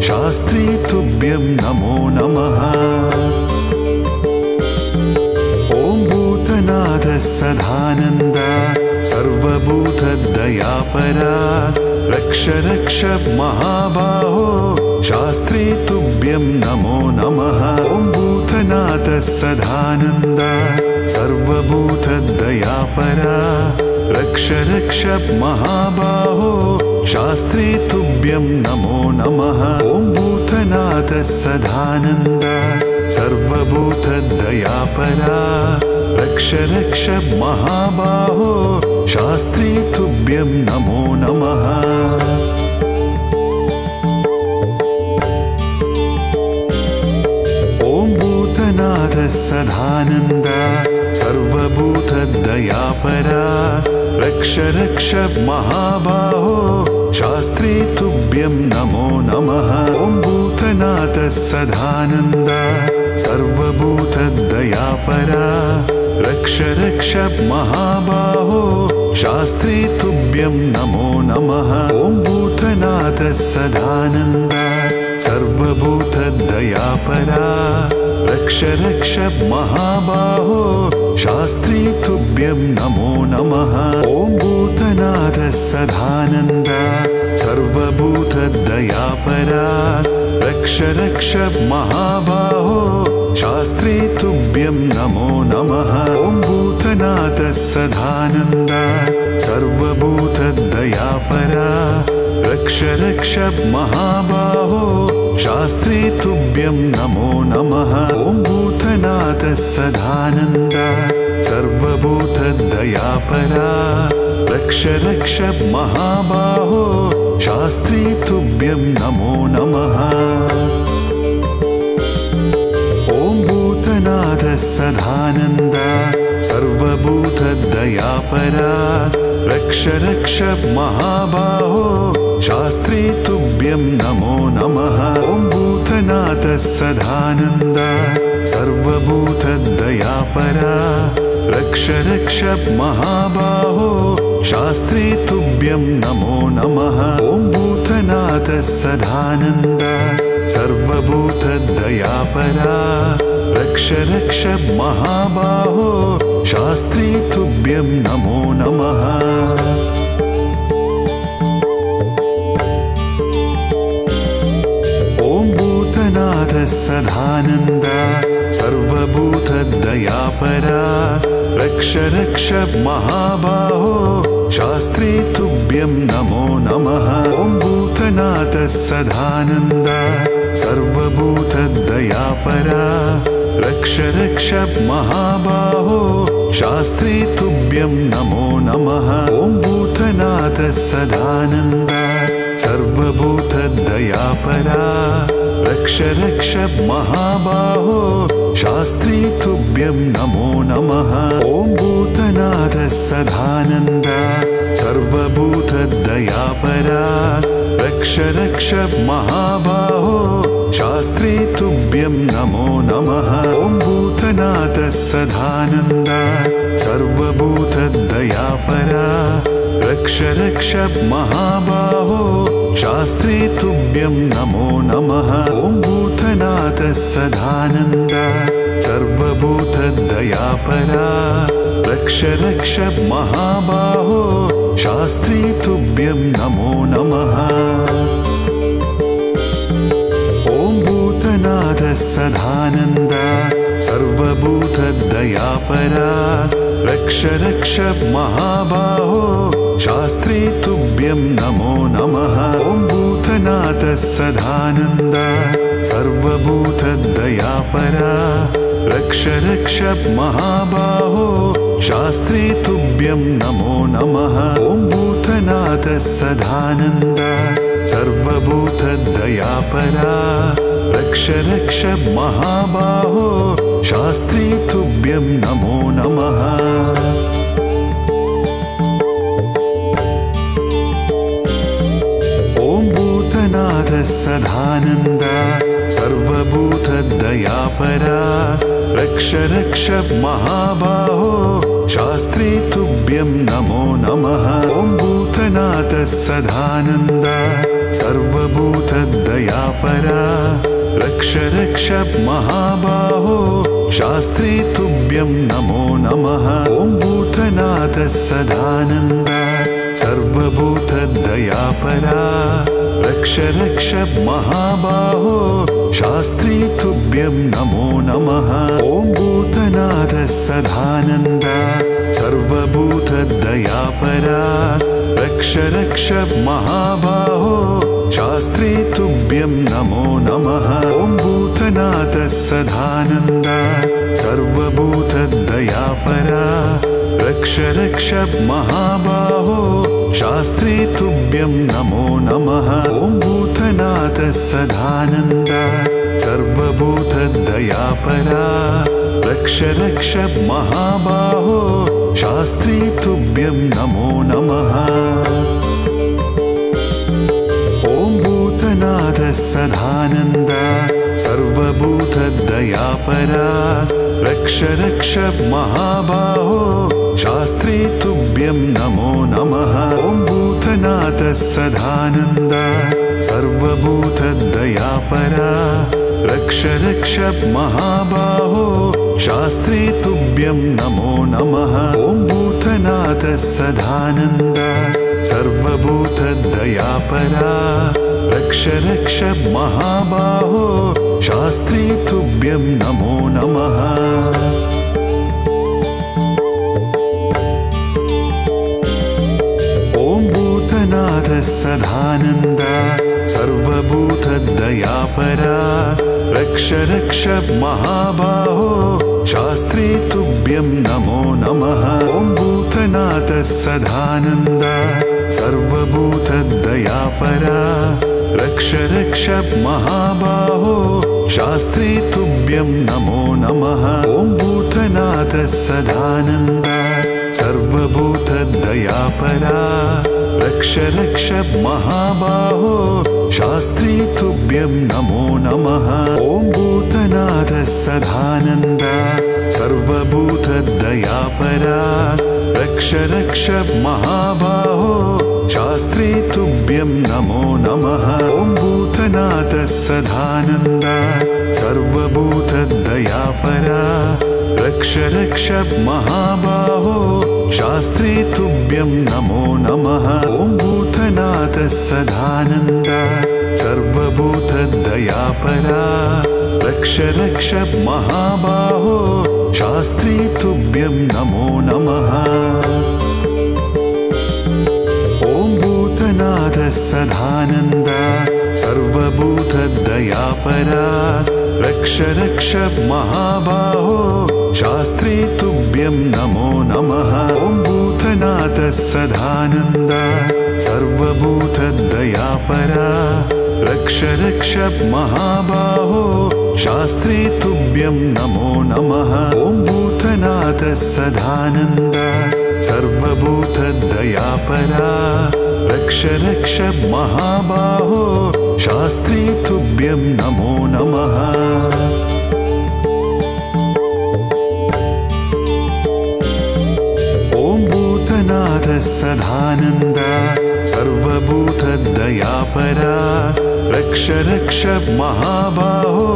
शास्त्री तुभ्यं नमो नमः। ॐ भूतनाथः सदानन्द सर्वभूतदयापरा रक्ष रक्ष महाबाहो शास्त्री तुभ्यं नमो नमः। ॐ भूतनाथः सदानन्द सर्वभूतदयापरा रक्ष रक्ष महाबाहो शास्त्री तुभ्यं नमो नमः। ॐ भूतनाथः सदानन्द सर्वभूतदयापरा रक्ष रक्ष महाबाहो शास्त्री तुभ्यं नमो नमः। ॐ भूतनाथः सदानन्द सर्वभूतदयापरा रक्ष रक्ष महाबाहो शास्त्री तुभ्यं नमो नमः। ॐ भूतनाथः सदानन्द सर्वभूतदयापरा रक्ष रक्ष महाबाहो शास्त्री तुभ्यं नमो नमः। ॐ भूतनाथः सदानन्द सर्वभूतदयापरा रक्ष रक्ष महाबाहो शास्त्री तुभ्यं नमो नमः। ॐ भूतनाथः सदानन्द सर्वभूतदयापरा रक्ष रक्ष महाबाहो शास्त्री तुभ्यं नमो नमः। ॐ भूतनाथः सदानन्द सर्वभूतदयापरा रक्ष रक्ष महाबाहो शास्त्री तुभ्यं नमो नमः। ॐ भूतनाथः सदानन्द सर्वभूतदयापरा रक्ष रक्ष महाबाहो शास्त्री तुभ्यं नमो नमः। ॐ भूतनाथः सदानन्द सर्वभूतदयापरा रक्ष रक्ष महाबाहो शास्त्री तुभ्यं नमो नमः। ॐ भूतनाथः सदानन्द सर्वभूतदयापरा रक्ष रक्ष महाबाहो शास्त्री तुभ्यं नमो नमः। ॐ भूतनाथः सदानन्द सर्वभूतदयापरा रक्ष रक्ष महाबाहो शास्त्री तुभ्यं नमो नमः। ॐ भूतनाथः सदानन्द सर्वभूतदयापरा रक्ष रक्ष महाबाहो शास्त्री तुभ्यं नमो नमः। ॐ भूतनाथः सदानन्द सर्वभूतदयापरा रक्ष रक्ष महाबाहो शास्त्री तुभ्यं नमो नमः। ॐ भूतनाथः सदानन्द सर्वभूतदयापरा रक्ष रक्ष महाबाहो शास्त्री तुभ्यं नमो नमः। ॐ भूतनाथ सदानन्द सर्वभूतदयापरा रक्ष रक्ष महाबाहो शास्त्री तुभ्यं नमो नमः। ॐ भूतनाथ सदानन्द सर्वभूतदयापरा रक्ष रक्ष महाबाहो शास्त्री तुभ्यं नमो नमः। ॐ भूतनाथ सदानन्द सर्वभूतदयापरा रक्ष रक्ष महाबाहो शास्त्री तुभ्यं नमो नमः। ॐ भूतनाथ सदानन्द सर्वभूतदयापरा रक्ष रक्ष महाबाहो शास्त्री तुभ्यं नमो नमः। ॐ भूतनाथ सदानन्द सर्वभूतदयापरा रक्ष रक्ष महाबाहो शास्त्री तुभ्यं नमो नमः। ॐ भूतनाथ सदानन्द सर्वभूतदयापरा रक्ष रक्ष महाबाहो शास्त्री तुभ्यं नमो नमः। ॐ भूतनाथ सदानन्द सर्वभूतदयापरा रक्ष रक्ष महाबाहो शास्त्री तुभ्यं नमो नमः। ॐ भूतनाथ सदानन्द सर्वभूतदयापरा रक्ष रक्ष महाबाहो शास्त्री तुभ्यं नमो नमः। ॐ भूतनाथ सदानन्द सर्वभूतदयापरा रक्ष रक्ष महाबाहो शास्त्री तुभ्यं नमो नमः। ॐ भूतनाथ सदानन्द सर्वभूतदयापरा रक्ष रक्ष महाबाहो शास्त्री तुभ्यं नमो नमः। ॐ भूतनाथ सदानन्द सर्वभूतदयापरा रक्ष रक्ष महाबाहो शास्त्री तुभ्यं नमो नमः। ॐ भूतनाथ सदानन्द सर्वभूतदयापरा रक्ष रक्ष महाबाहो शास्त्री तुभ्यं नमो नमः। ॐ भूतनाथ सदानन्द सर्वभूतदयापरा रक्ष रक्ष महाबाहो शास्त्री तुभ्यं नमो नमः। ॐ भूतनाथ सदानन्द सर्वभूतदयापरा रक्ष रक्ष महाबाहो शास्त्री तुभ्यं नमो नमः। ॐ भूतनाथ सदानन्द सर्वभूतदयापरा रक्ष रक्ष महाबाहो शास्त्री तुभ्यं नमो नमः। ॐ भूतनाथ सदानन्द सर्वभूतदयापरा रक्ष रक्ष महाबाहो शास्त्री तुभ्यं नमो नमः। ॐ भूतनाथ सदानन्द सर्वभूतदयापरा रक्ष रक्ष महाबाहो शास्त्री तुभ्यं नमो नमः। ॐ भूतनाथ सदानन्द सर्वभूतदयापरा रक्ष रक्ष महाबाहो शास्त्री तुभ्यं नमो नमः। ॐ भूतनाथ सदानन्द सर्वभूतदयापरा रक्ष रक्ष महाबाहो शास्त्री तुभ्यं नमो नमः। ॐ भूतनाथ सदानन्द सर्वभूतदयापरा रक्ष रक्ष महाबाहो शास्त्री तुभ्यं नमो नमः। ॐ भूतनाथ सदानन्द सर्वभूतदयापरा रक्ष रक्ष महाबाहो शास्त्री तुभ्यं नमो नमः। ॐ भूतनाथ सदानन्द सर्वभूतदयापरा रक्ष रक्ष महाबाहो शास्त्री तुभ्यं नमो नमः। ॐ भूतनाथ सदानन्द सर्वभूतदयापरा रक्ष रक्ष महाबाहो शास्त्री तुभ्यं नमो नमः ॐ भूतनाथ सदानन्द सर्वभूतदयापरा रक्ष रक्ष महाबाहो शास्त्री तुभ्यं नमो नमः भूतनाथ सदानन्द सर्वभूतदयापरा रक्ष रक्ष महाबाहो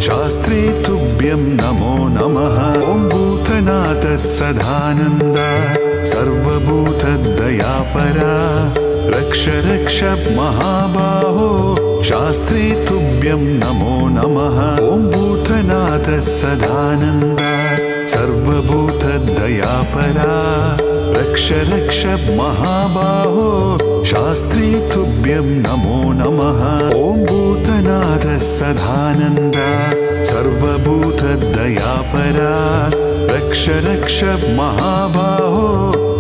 शास्त्री तुभ्यं नमो नमः ॐ भूतनाथ सदानन्द सर्वभूतदयापरा रक्ष रक्ष महाबाहो शास्त्री तुभ्यं नमो नमः ॐ भूतनाथ सदानन्द सर्वभूतदयापरा रक्ष रक्ष महाबाहो शास्त्री तुभ्यं नमो नमः ॐ भूतनाथ सदानन्द सर्वभूतदयापरा रक्ष रक्ष महाबाहो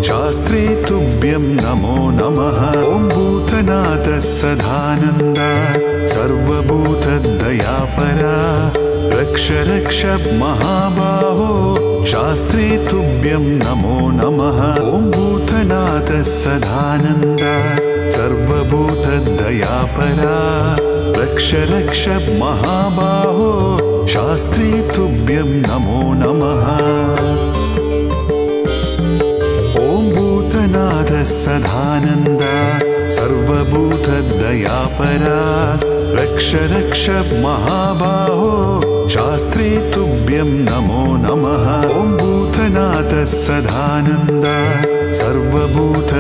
शास्त्री तुभ्यं नमो नमः ॐ भूतनाथ सदानन्द सर्वभूतदयापरा रक्ष रक्ष महाबाहो शास्त्री तुभ्यं नमो नमः ॐ भूतनाथ सदानन्द सर्वभूतदयापरा रक्ष रक्ष महाबाहो शास्त्री तुभ्यं नमो नमः ॐ भूतनाथ सदानन्द सर्वभूतदयापरा रक्ष रक्ष महाबाहो शास्त्री तुभ्यं नमो नमः ॐ भूतनाथ सदानन्द सर्वभूतदयापरा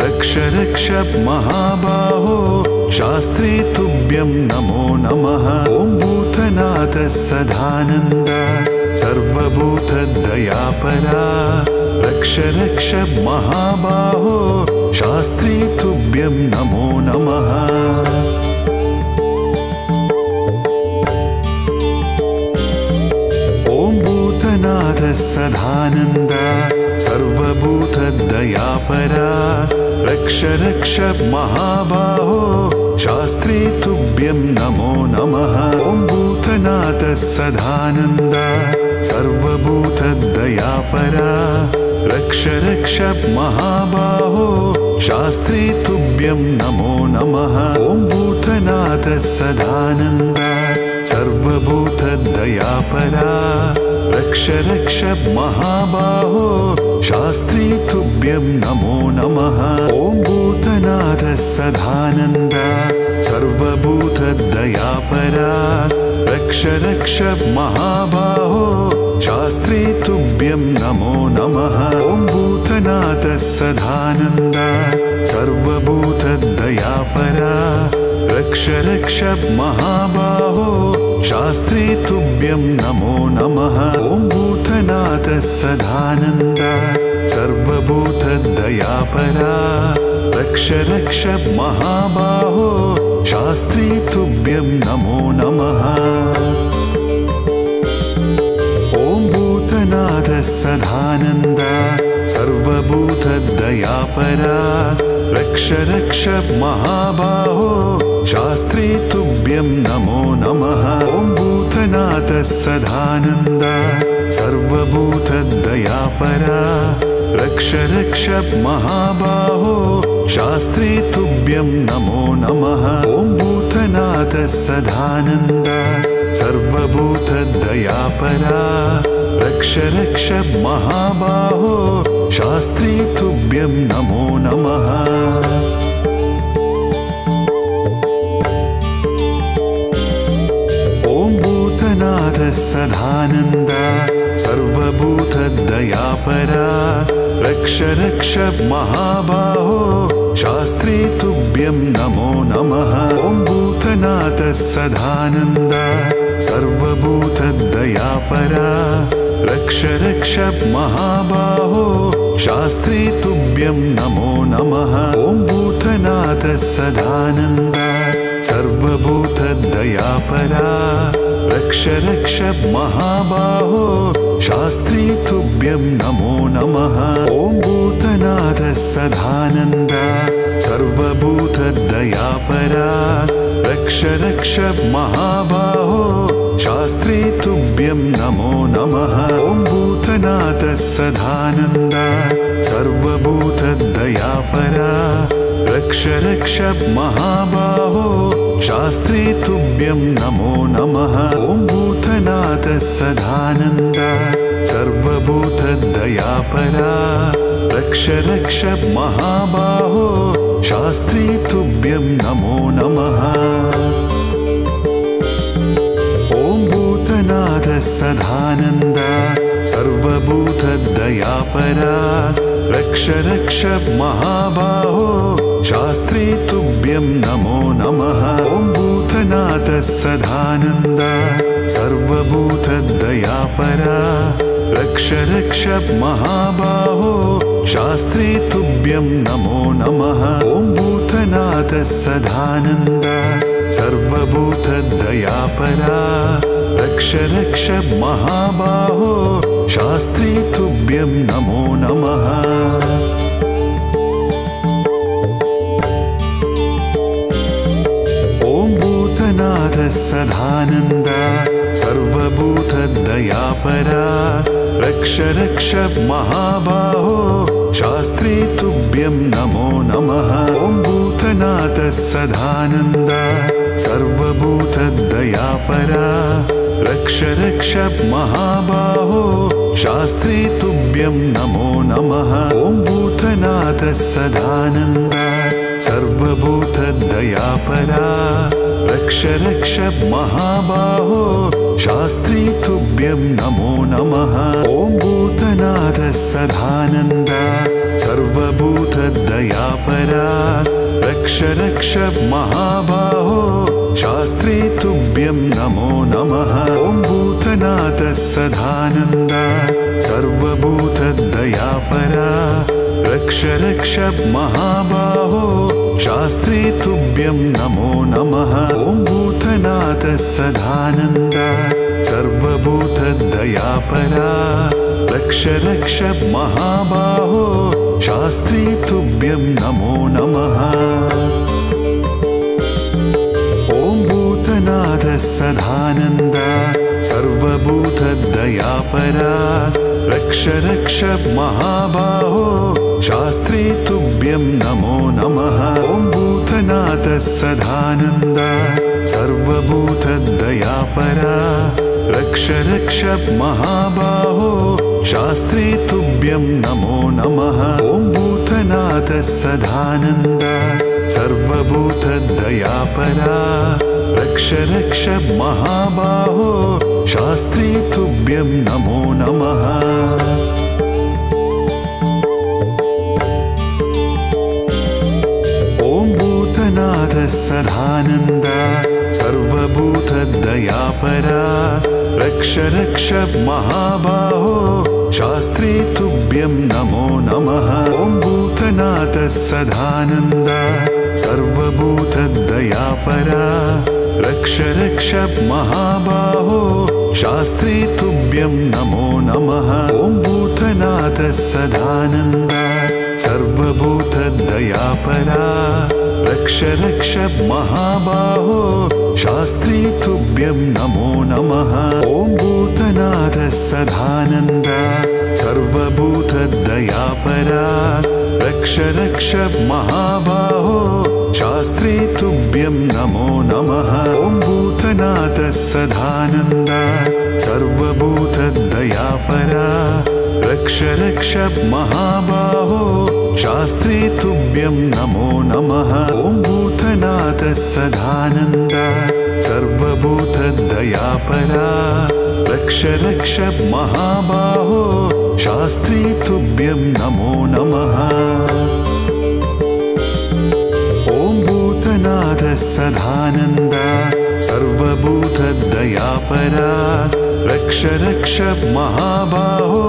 रक्ष रक्ष महाबाहो शास्त्री तुभ्यं नमो नमः ॐ भूतनाथ सदानन्द सर्वभूतदयापरा रक्ष रक्ष महाबाहो शास्त्री तुभ्यं नमो नमः ॐ भूतनाथ सदानन्द सर्वभूतदयापरा रक्ष रक्ष महाबाहो शास्त्री तुभ्यं नमो नमः ॐ भूतनाथ सदानन्द सर्वभूतदयापरा रक्ष रक्ष महाबाहो शास्त्री तुभ्यं नमो नमः ॐ भूतनाथ सदानन्द सर्वभूतदयापरा रक्ष रक्ष महाबाहो शास्त्री तुभ्यं नमो नमः ॐ भूतनाथ सदानन्द सर्वभूतदयापरा रक्ष रक्ष महाबाहो शास्त्री तुभ्यं नमो नमः ॐ भूतनाथ सदानन्द सर्वभूतदयापरा रक्ष रक्ष महाबाहो शास्त्री तुभ्यं नमो नमः ॐ भूतनाथ सदानन्द सर्वभूतदयापरा रक्ष रक्ष महाबाहो शास्त्री तुभ्यं नमो नमः ॐ भूतनाथ सदानन्द सर्वभूतदयापरा रक्ष रक्ष महाबाहो शास्त्री तुभ्यं नमो नमः ॐ भूतनाथ सदानन्द सर्वभूतदयापरा रक्ष रक्ष महाबाहो शास्त्री तुभ्यं नमो नमः ॐ भूतनाथ सदानन्द सर्वभूतदयापरा रक्ष रक्ष महाबाहो शास्त्री तुभ्यं नमो नमः ॐ भूतनाथ सदानन्द सर्वभूतदयापरा रक्ष रक्ष महाबाहो शास्त्री तुभ्यं नमो नमः ॐ भूतनाथ सदानन्द सर्वभूतदयापरा रक्ष रक्ष महाबाहो शास्त्री तुभ्यं नमो नमः ॐ भूतनाथ सदानन्द सर्वभूतदयापरा रक्ष रक्ष महाबाहो शास्त्री तुभ्यं नमो नमः। ॐ भूतनाथ सदानन्द सर्वभूतदयापरा रक्ष महाबाहो शास्त्री तुभ्यं नमो नमः। ॐ भूतनाथ सदानन्द सर्वभूतदयापरा रक्ष महाबाहो शास्त्री तुभ्यं नमो नमः। ॐ भूतनाथ सदानन्द सर्वभूतदयापरा रक्ष महाबाहो शास्त्री तुभ्यं नमो नमः। ॐ भूतनाथ सदानन्द सर्वभूतदयापरा रक्ष महाबाहो शास्त्री तुभ्यं नमो नमः। ॐ भूतनाथ सदानन्द सर्वभूतदयापरा रक्ष महाबाहो शास्त्री तुभ्यं नमो नमः। ॐ भूतनाथ सदानन्द सर्वभूतदयापरा रक्ष महाबाहो शास्त्री तुभ्यं नमो नमः। ॐ भूतनाथ सदानन्द सर्वभूतदयापरा रक्ष महाबाहो शास्त्री तुभ्यं नमो नमः। ॐ भूतनाथ सदानन्द सर्वभूतदयापरा रक्ष महाबाहो शास्त्री तुभ्यं नमो नमः। ॐ भूतनाथ सदानन्द सर्वभूतदयापरा रक्ष महाबाहो शास्त्री तुभ्यं नमो नमः। ॐ भूतनाथ सदानन्द सर्वभूतदयापरा रक्ष महाबाहो शास्त्री तुभ्यं नमो नमः। ॐ भूतनाथ सदानन्द सर्वभूतदयापरा रक्ष महाबाहो शास्त्री तुभ्यं नमो नमः। ॐ भूतनाथ सदानन्द सर्वभूतदयापरा रक्ष महाबाहो शास्त्री तुभ्यं नमो नमः। ॐ भूतनाथ सदानन्द सर्वभूतदयापरा रक्ष महाबाहो शास्त्री तुभ्यं नमो नमः। ॐ भूतनाथ सदानन्द सर्वभूतदयापरा रक्ष महाबाहो शास्त्री तुभ्यं नमो नमः। ॐ भूतनाथ सदानन्द सर्वभूतदयापरा रक्ष महाबाहो शास्त्री तुभ्यं नमो नमः। ॐ भूतनाथ सदानन्द सर्वभूतदयापरा रक्ष महाबाहो शास्त्री तुभ्यं नमो नमः। ॐ भूतनाथ सदानन्द सर्वभूतदयापरा रक्ष महाबाहो शास्त्री तुभ्यं नमो नमः। ॐ भूतनाथ सदानन्द सर्वभूतदयापरा रक्ष महाबाहो शास्त्री तुभ्यं नमो नमः। ॐ भूतनाथ सदानन्द सर्वभूतदयापरा रक्ष महाबाहो शास्त्री तुभ्यं नमो नमः। ॐ भूतनाथ सदानन्द सर्वभूतदयापरा रक्ष महाबाहो शास्त्री तुभ्यं नमो नमः। ॐ भूतनाथ सदानन्द सर्वभूतदयापरा रक्ष महाबाहो शास्त्री तुभ्यं नमो नमः। ॐ भूतनाथ सदानन्द सर्वभूतदयापरा रक्ष महाबाहो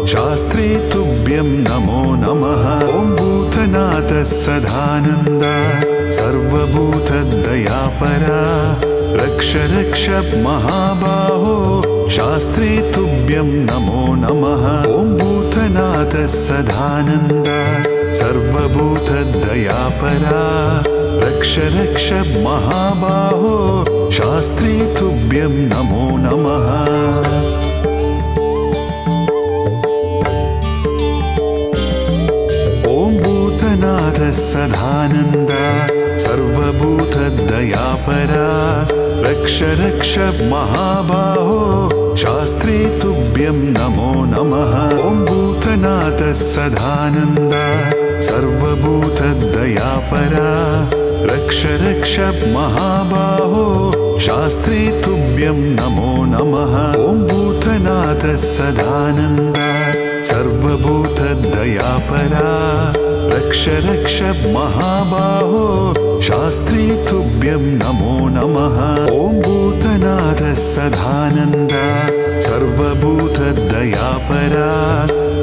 शास्त्री तुभ्यं नमो नमः। ॐ भूतनाथ सदानन्द सर्वभूतदयापरा रक्ष रक्ष महाबाहो शास्त्री तुभ्यं नमो नमः। ॐ भूतनाथ सदानन्द सर्वभूतदयापरा रक्ष रक्ष महाबाहो शास्त्री तुभ्यं नमो नमः। भूतनाथ सदानन्द सर्वभूतदयापरा रक्ष रक्ष महाबाहो शास्त्री तुभ्यं नमो नमः। ॐ भूतनाथ सदानन्द सर्वभूतदयापरा रक्ष रक्ष महाबाहो शास्त्री तुभ्यं नमो नमः। ॐ भूतनाथ सदानन्द सर्वभूतदयापरा रक्ष रक्ष महाबाहो शास्त्री तुभ्यं नमो नमः। ॐ भूतनाथ सदानन्द सर्वभूतदयापरा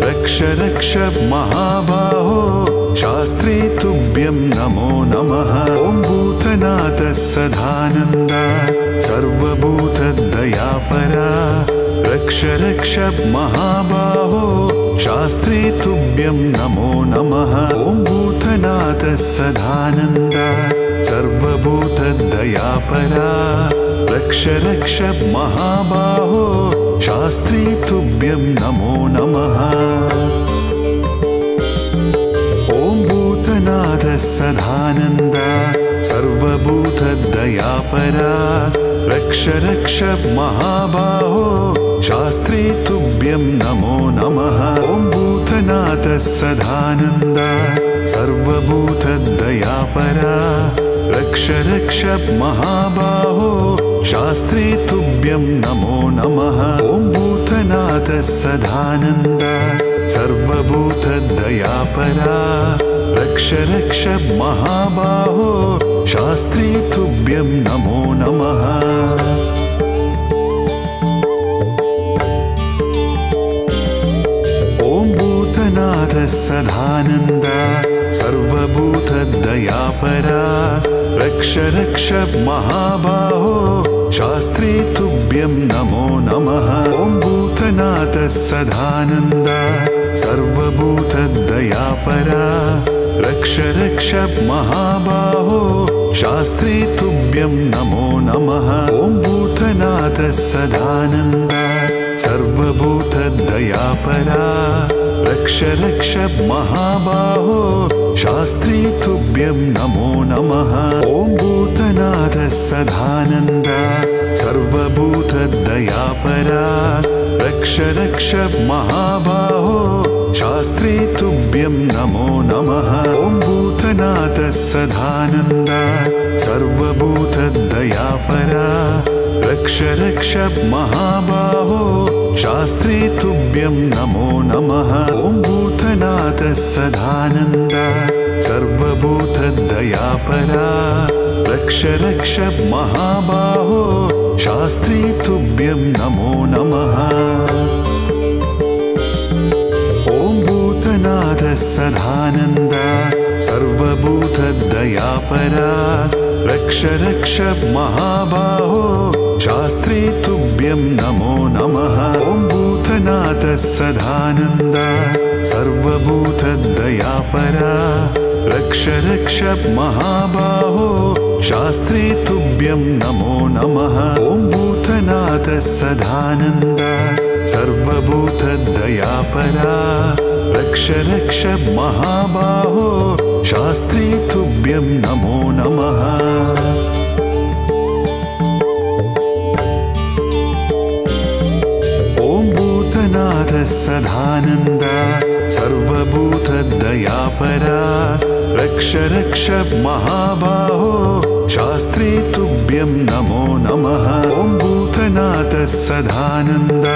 रक्ष रक्ष महाबाहो शास्त्री तुभ्यं नमो नमः। ॐ भूतनाथ सदानन्द सर्वभूतदयापरा रक्ष रक्ष महाबाहो शास्त्री तुभ्यं नमो नमः। ॐ भूतनाथ सदानन्द सर्वभूतदयापरा रक्ष रक्ष महाबाहो शास्त्री तुभ्यं नमो नमः। ॐ भूतनाथ सदानन्द सर्वभूतदयापरा रक्ष रक्ष महाबाहो शास्त्री तुभ्यं नमो नमः। ॐ भूतनाथ सदानन्द सर्वभूतदयापरा रक्ष रक्ष महाबाहो शास्त्री तुभ्यं नमो नमः। ॐ भूतनाथ सदानन्द सर्वभूतदयापरा रक्ष रक्ष महाबाहो शास्त्री तुभ्यं नमो नमः। ॐ भूतनाथ सदानन्द सर्वभूतदयापरा रक्ष रक्ष महाबाहो शास्त्री तुभ्यं नमो नमः। ॐ भूतनाथ सदानन्द सर्वभूतदयापरा रक्ष रक्ष महाबाहो शास्त्री तुभ्यं नमो नमः। ॐ भूतनाथ सदानन्द सर्वभूतदयापरा रक्ष रक्ष महाबाहो शास्त्री तुभ्यं नमो नमः। ॐ भूतनाथ सदानन्द सर्वभूतदयापरा रक्ष रक्ष महाबाहो शास्त्री तुभ्यं नमो नमः। ॐ भूतनाथ सदानन्द सर्वभूतदयापरा रक्ष रक्ष महाबाहो शास्त्री तुभ्यं नमो नमः। ॐ भूतनाथ सदानन्द सर्वभूतदयापरा रक्ष रक्ष महाबाहो शास्त्री तुभ्यं नमो नमः। ॐ भूतनाथ सदानन्द सर्वभूतदयापरा रक्ष रक्ष महाबाहो शास्त्री तुभ्यं नमो नमः। ॐ भूतनाथ सदानन्द सर्वभूतदयापरा रक्ष रक्ष महाबाहो शास्त्री तुभ्यं नमो नमः। ॐ भूतनाथ सदानन्द सर्वभूतदयापरा रक्ष रक्ष महाबाहो शास्त्री तुभ्यं नमो नमः। ॐ भूतनाथ सदानन्द सर्वभूतदयापरा रक्ष रक्ष महाबाहो शास्त्री तुभ्यं नमो नमः। ॐ भूतनाथ सदानन्द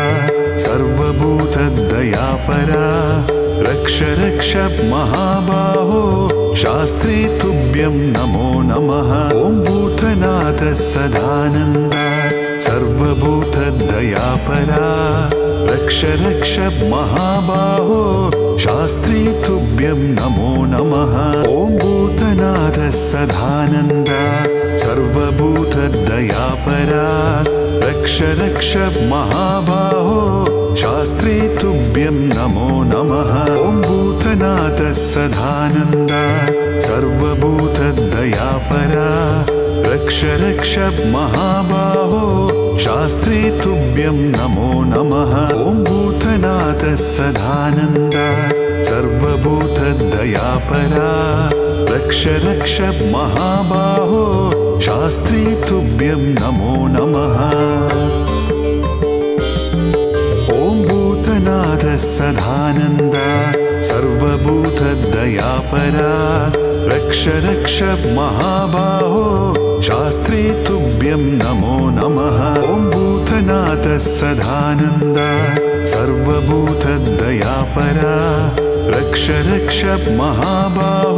सर्वभूतदयापरा रक्ष रक्ष महाबाहो शास्त्री तुभ्यं नमो नमः। ॐ भूतनाथ सदानन्द सर्वभूतदयापरा रक्ष रक्ष महाबाहो शास्त्री तुभ्यं नमो नमः। ॐ भूतनाथ सदानन्द सर्वभूत सर्वभूतदयापरा रक्ष रक्ष महाबाहो शास्त्री तुभ्यं नमो नमः ॐ भूतनाथ सदानन्द सर्वभूतदयापरा रक्ष रक्ष महाबाहो शास्त्री तुभ्यं नमो नमः ॐ भूतनाथ सदानन्द सर्वभूतदयापरा रक्ष रक्ष महाबाहो शास्त्री तुभ्यं नमो नमः ॐ भूतनाथ सदानन्द सर्वभूतदयापरा रक्ष रक्ष महाबाहो शास्त्री तुभ्यं नमो नमः ॐ भूतनाथ सदानन्द सर्वभूतदयापरा रक्ष रक्ष महाबाहो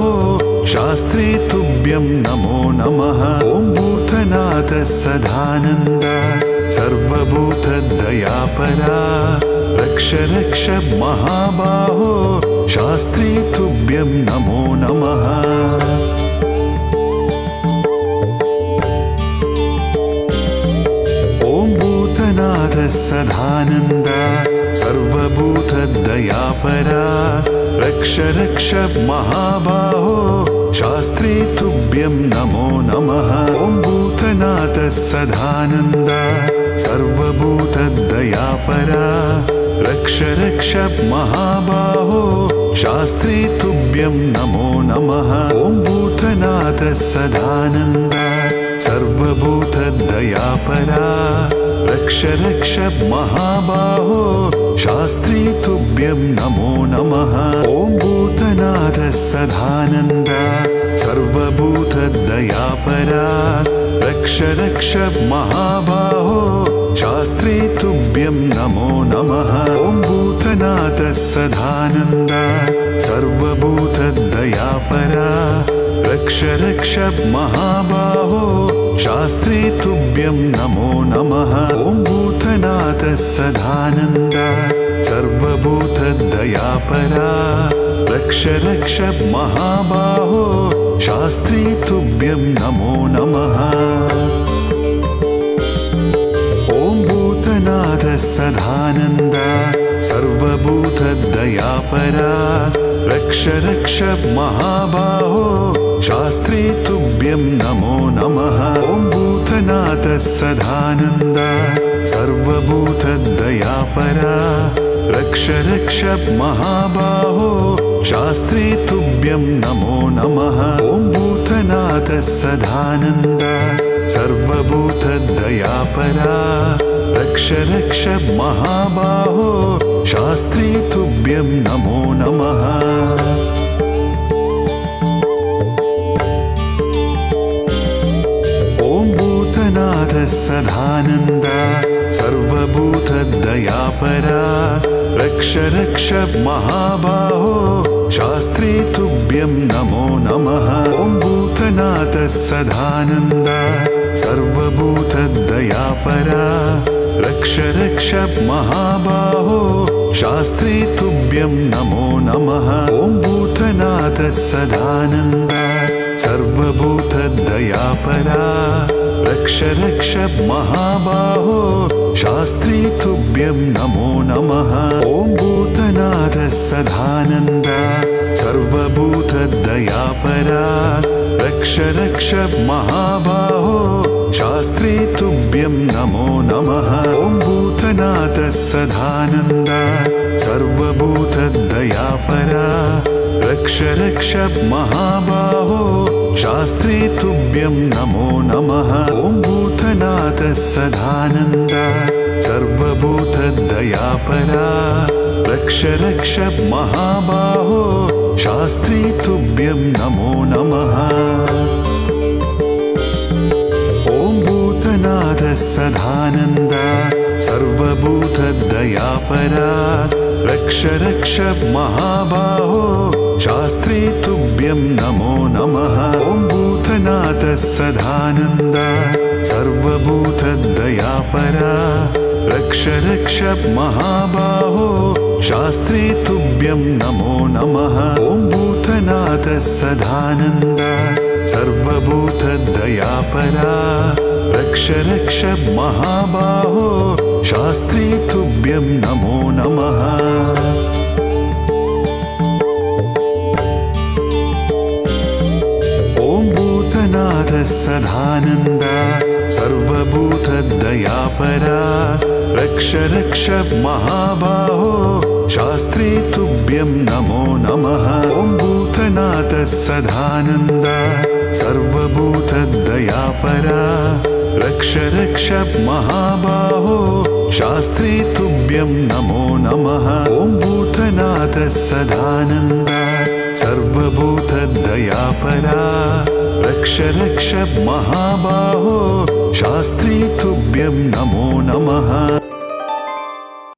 शास्त्री तुभ्यं नमो नमः ॐ भूतनाथ सदानन्द सर्वभूतदयापरा रक्ष रक्ष महाबाहो शास्त्री तुभ्यं नमो नमः ॐ भूतनाथ सदानन्द सर्वभूतदयापरा रक्ष रक्ष महाबाहो शास्त्री तुभ्यं नमो नमः ॐ भूतनाथ सदानन्द सर्वभूतदयापरा रक्ष रक्ष महाबाहो शास्त्री तुभ्यं नमो नमः ॐ भूतनाथ सदानन्द सर्वभूतदयापरा रक्ष रक्ष महाबाहो शास्त्री तुभ्यं नमो नमः ॐ भूतनाथ सदानन्द सर्वभूतदयापरा रक्ष रक्ष महाबाहो शास्त्री तुभ्यं नमो नमः ॐ भूतनाथ सदानन्द सर्वभूतदयापरा रक्ष रक्ष महाबाहो शास्त्री तुभ्यं नमो नमः ॐ भूतनाथ सदानन्द सर्वभूतदयापरा रक्ष रक्ष महाबाहो शास्त्री तुभ्यं नमो नमः ॐ भूतनाथ सदानन्द सर्वभूतदयापरा रक्ष रक्ष महाबाहो शास्त्री तुभ्यं नमो नमः ॐ भूतनाथ सदानन्द सर्वभूतदयापरा रक्ष रक्ष महाबाहो शास्त्री तुभ्यं नमो नमः ॐ भूतनाथ सदानन्द सर्वभूतदयापरा रक्ष रक्ष महाबाहो शास्त्री तुभ्यं नमो नमः ॐ भूतनाथ सदानन्द सर्वभूतदयापरा रक्ष रक्ष महाबाहो शास्त्री तुभ्यं नमो नमः ॐ भूतनाथ सदानन्द सर्वभूतदयापरा रक्ष रक्ष महाबाहो शास्त्री तुभ्यं नमो नमः ॐ भूतनाथ सदानन्द सर्वभूतदयापरा रक्ष रक्ष महाबाहो शास्त्री तुभ्यं नमो नमः ॐ भूतनाथ सदानन्द सर्वभूतदयापरा रक्ष रक्ष महाबाहो शास्त्री तुभ्यं नमो नमः ॐ भूतनाथ सदानन्द सर्वभूतदयापरा रक्ष रक्ष महाबाहो शास्त्री तुभ्यं नमो नमः ॐ भूतनाथ सदानन्द सर्वभूतदयापरा रक्ष रक्ष महाबाहो शास्त्री तुभ्यं नमो नमः ॐ भूतनाथ सदानन्द सर्वभूतदयापरा रक्ष रक्ष महाबाहो शास्त्री तुभ्यं नमो नमः ॐ भूतनाथ सदानन्द सर्वभूतदयापरा रक्ष रक्ष महाबाहो शास्त्री तुभ्यं नमो नमः ॐ भूतनाथ सदानन्द सर्वभूतदयापरा रक्ष महाबाहो शास्त्री तुभ्यं नमो नमः। ॐ भूतनाथ सदानन्द सर्वभूतदयापरा रक्ष महाबाहो शास्त्री तुभ्यं नमो नमः। ॐ भूतनाथ सदानन्द सर्वभूतदयापरा रक्ष महाबाहो शास्त्री तुभ्यं नमो नमः। ॐ भूतनाथ सदानन्द सर्वभूतदयापरा रक्ष महाबाहो शास्त्री तुभ्यं नमो नमः।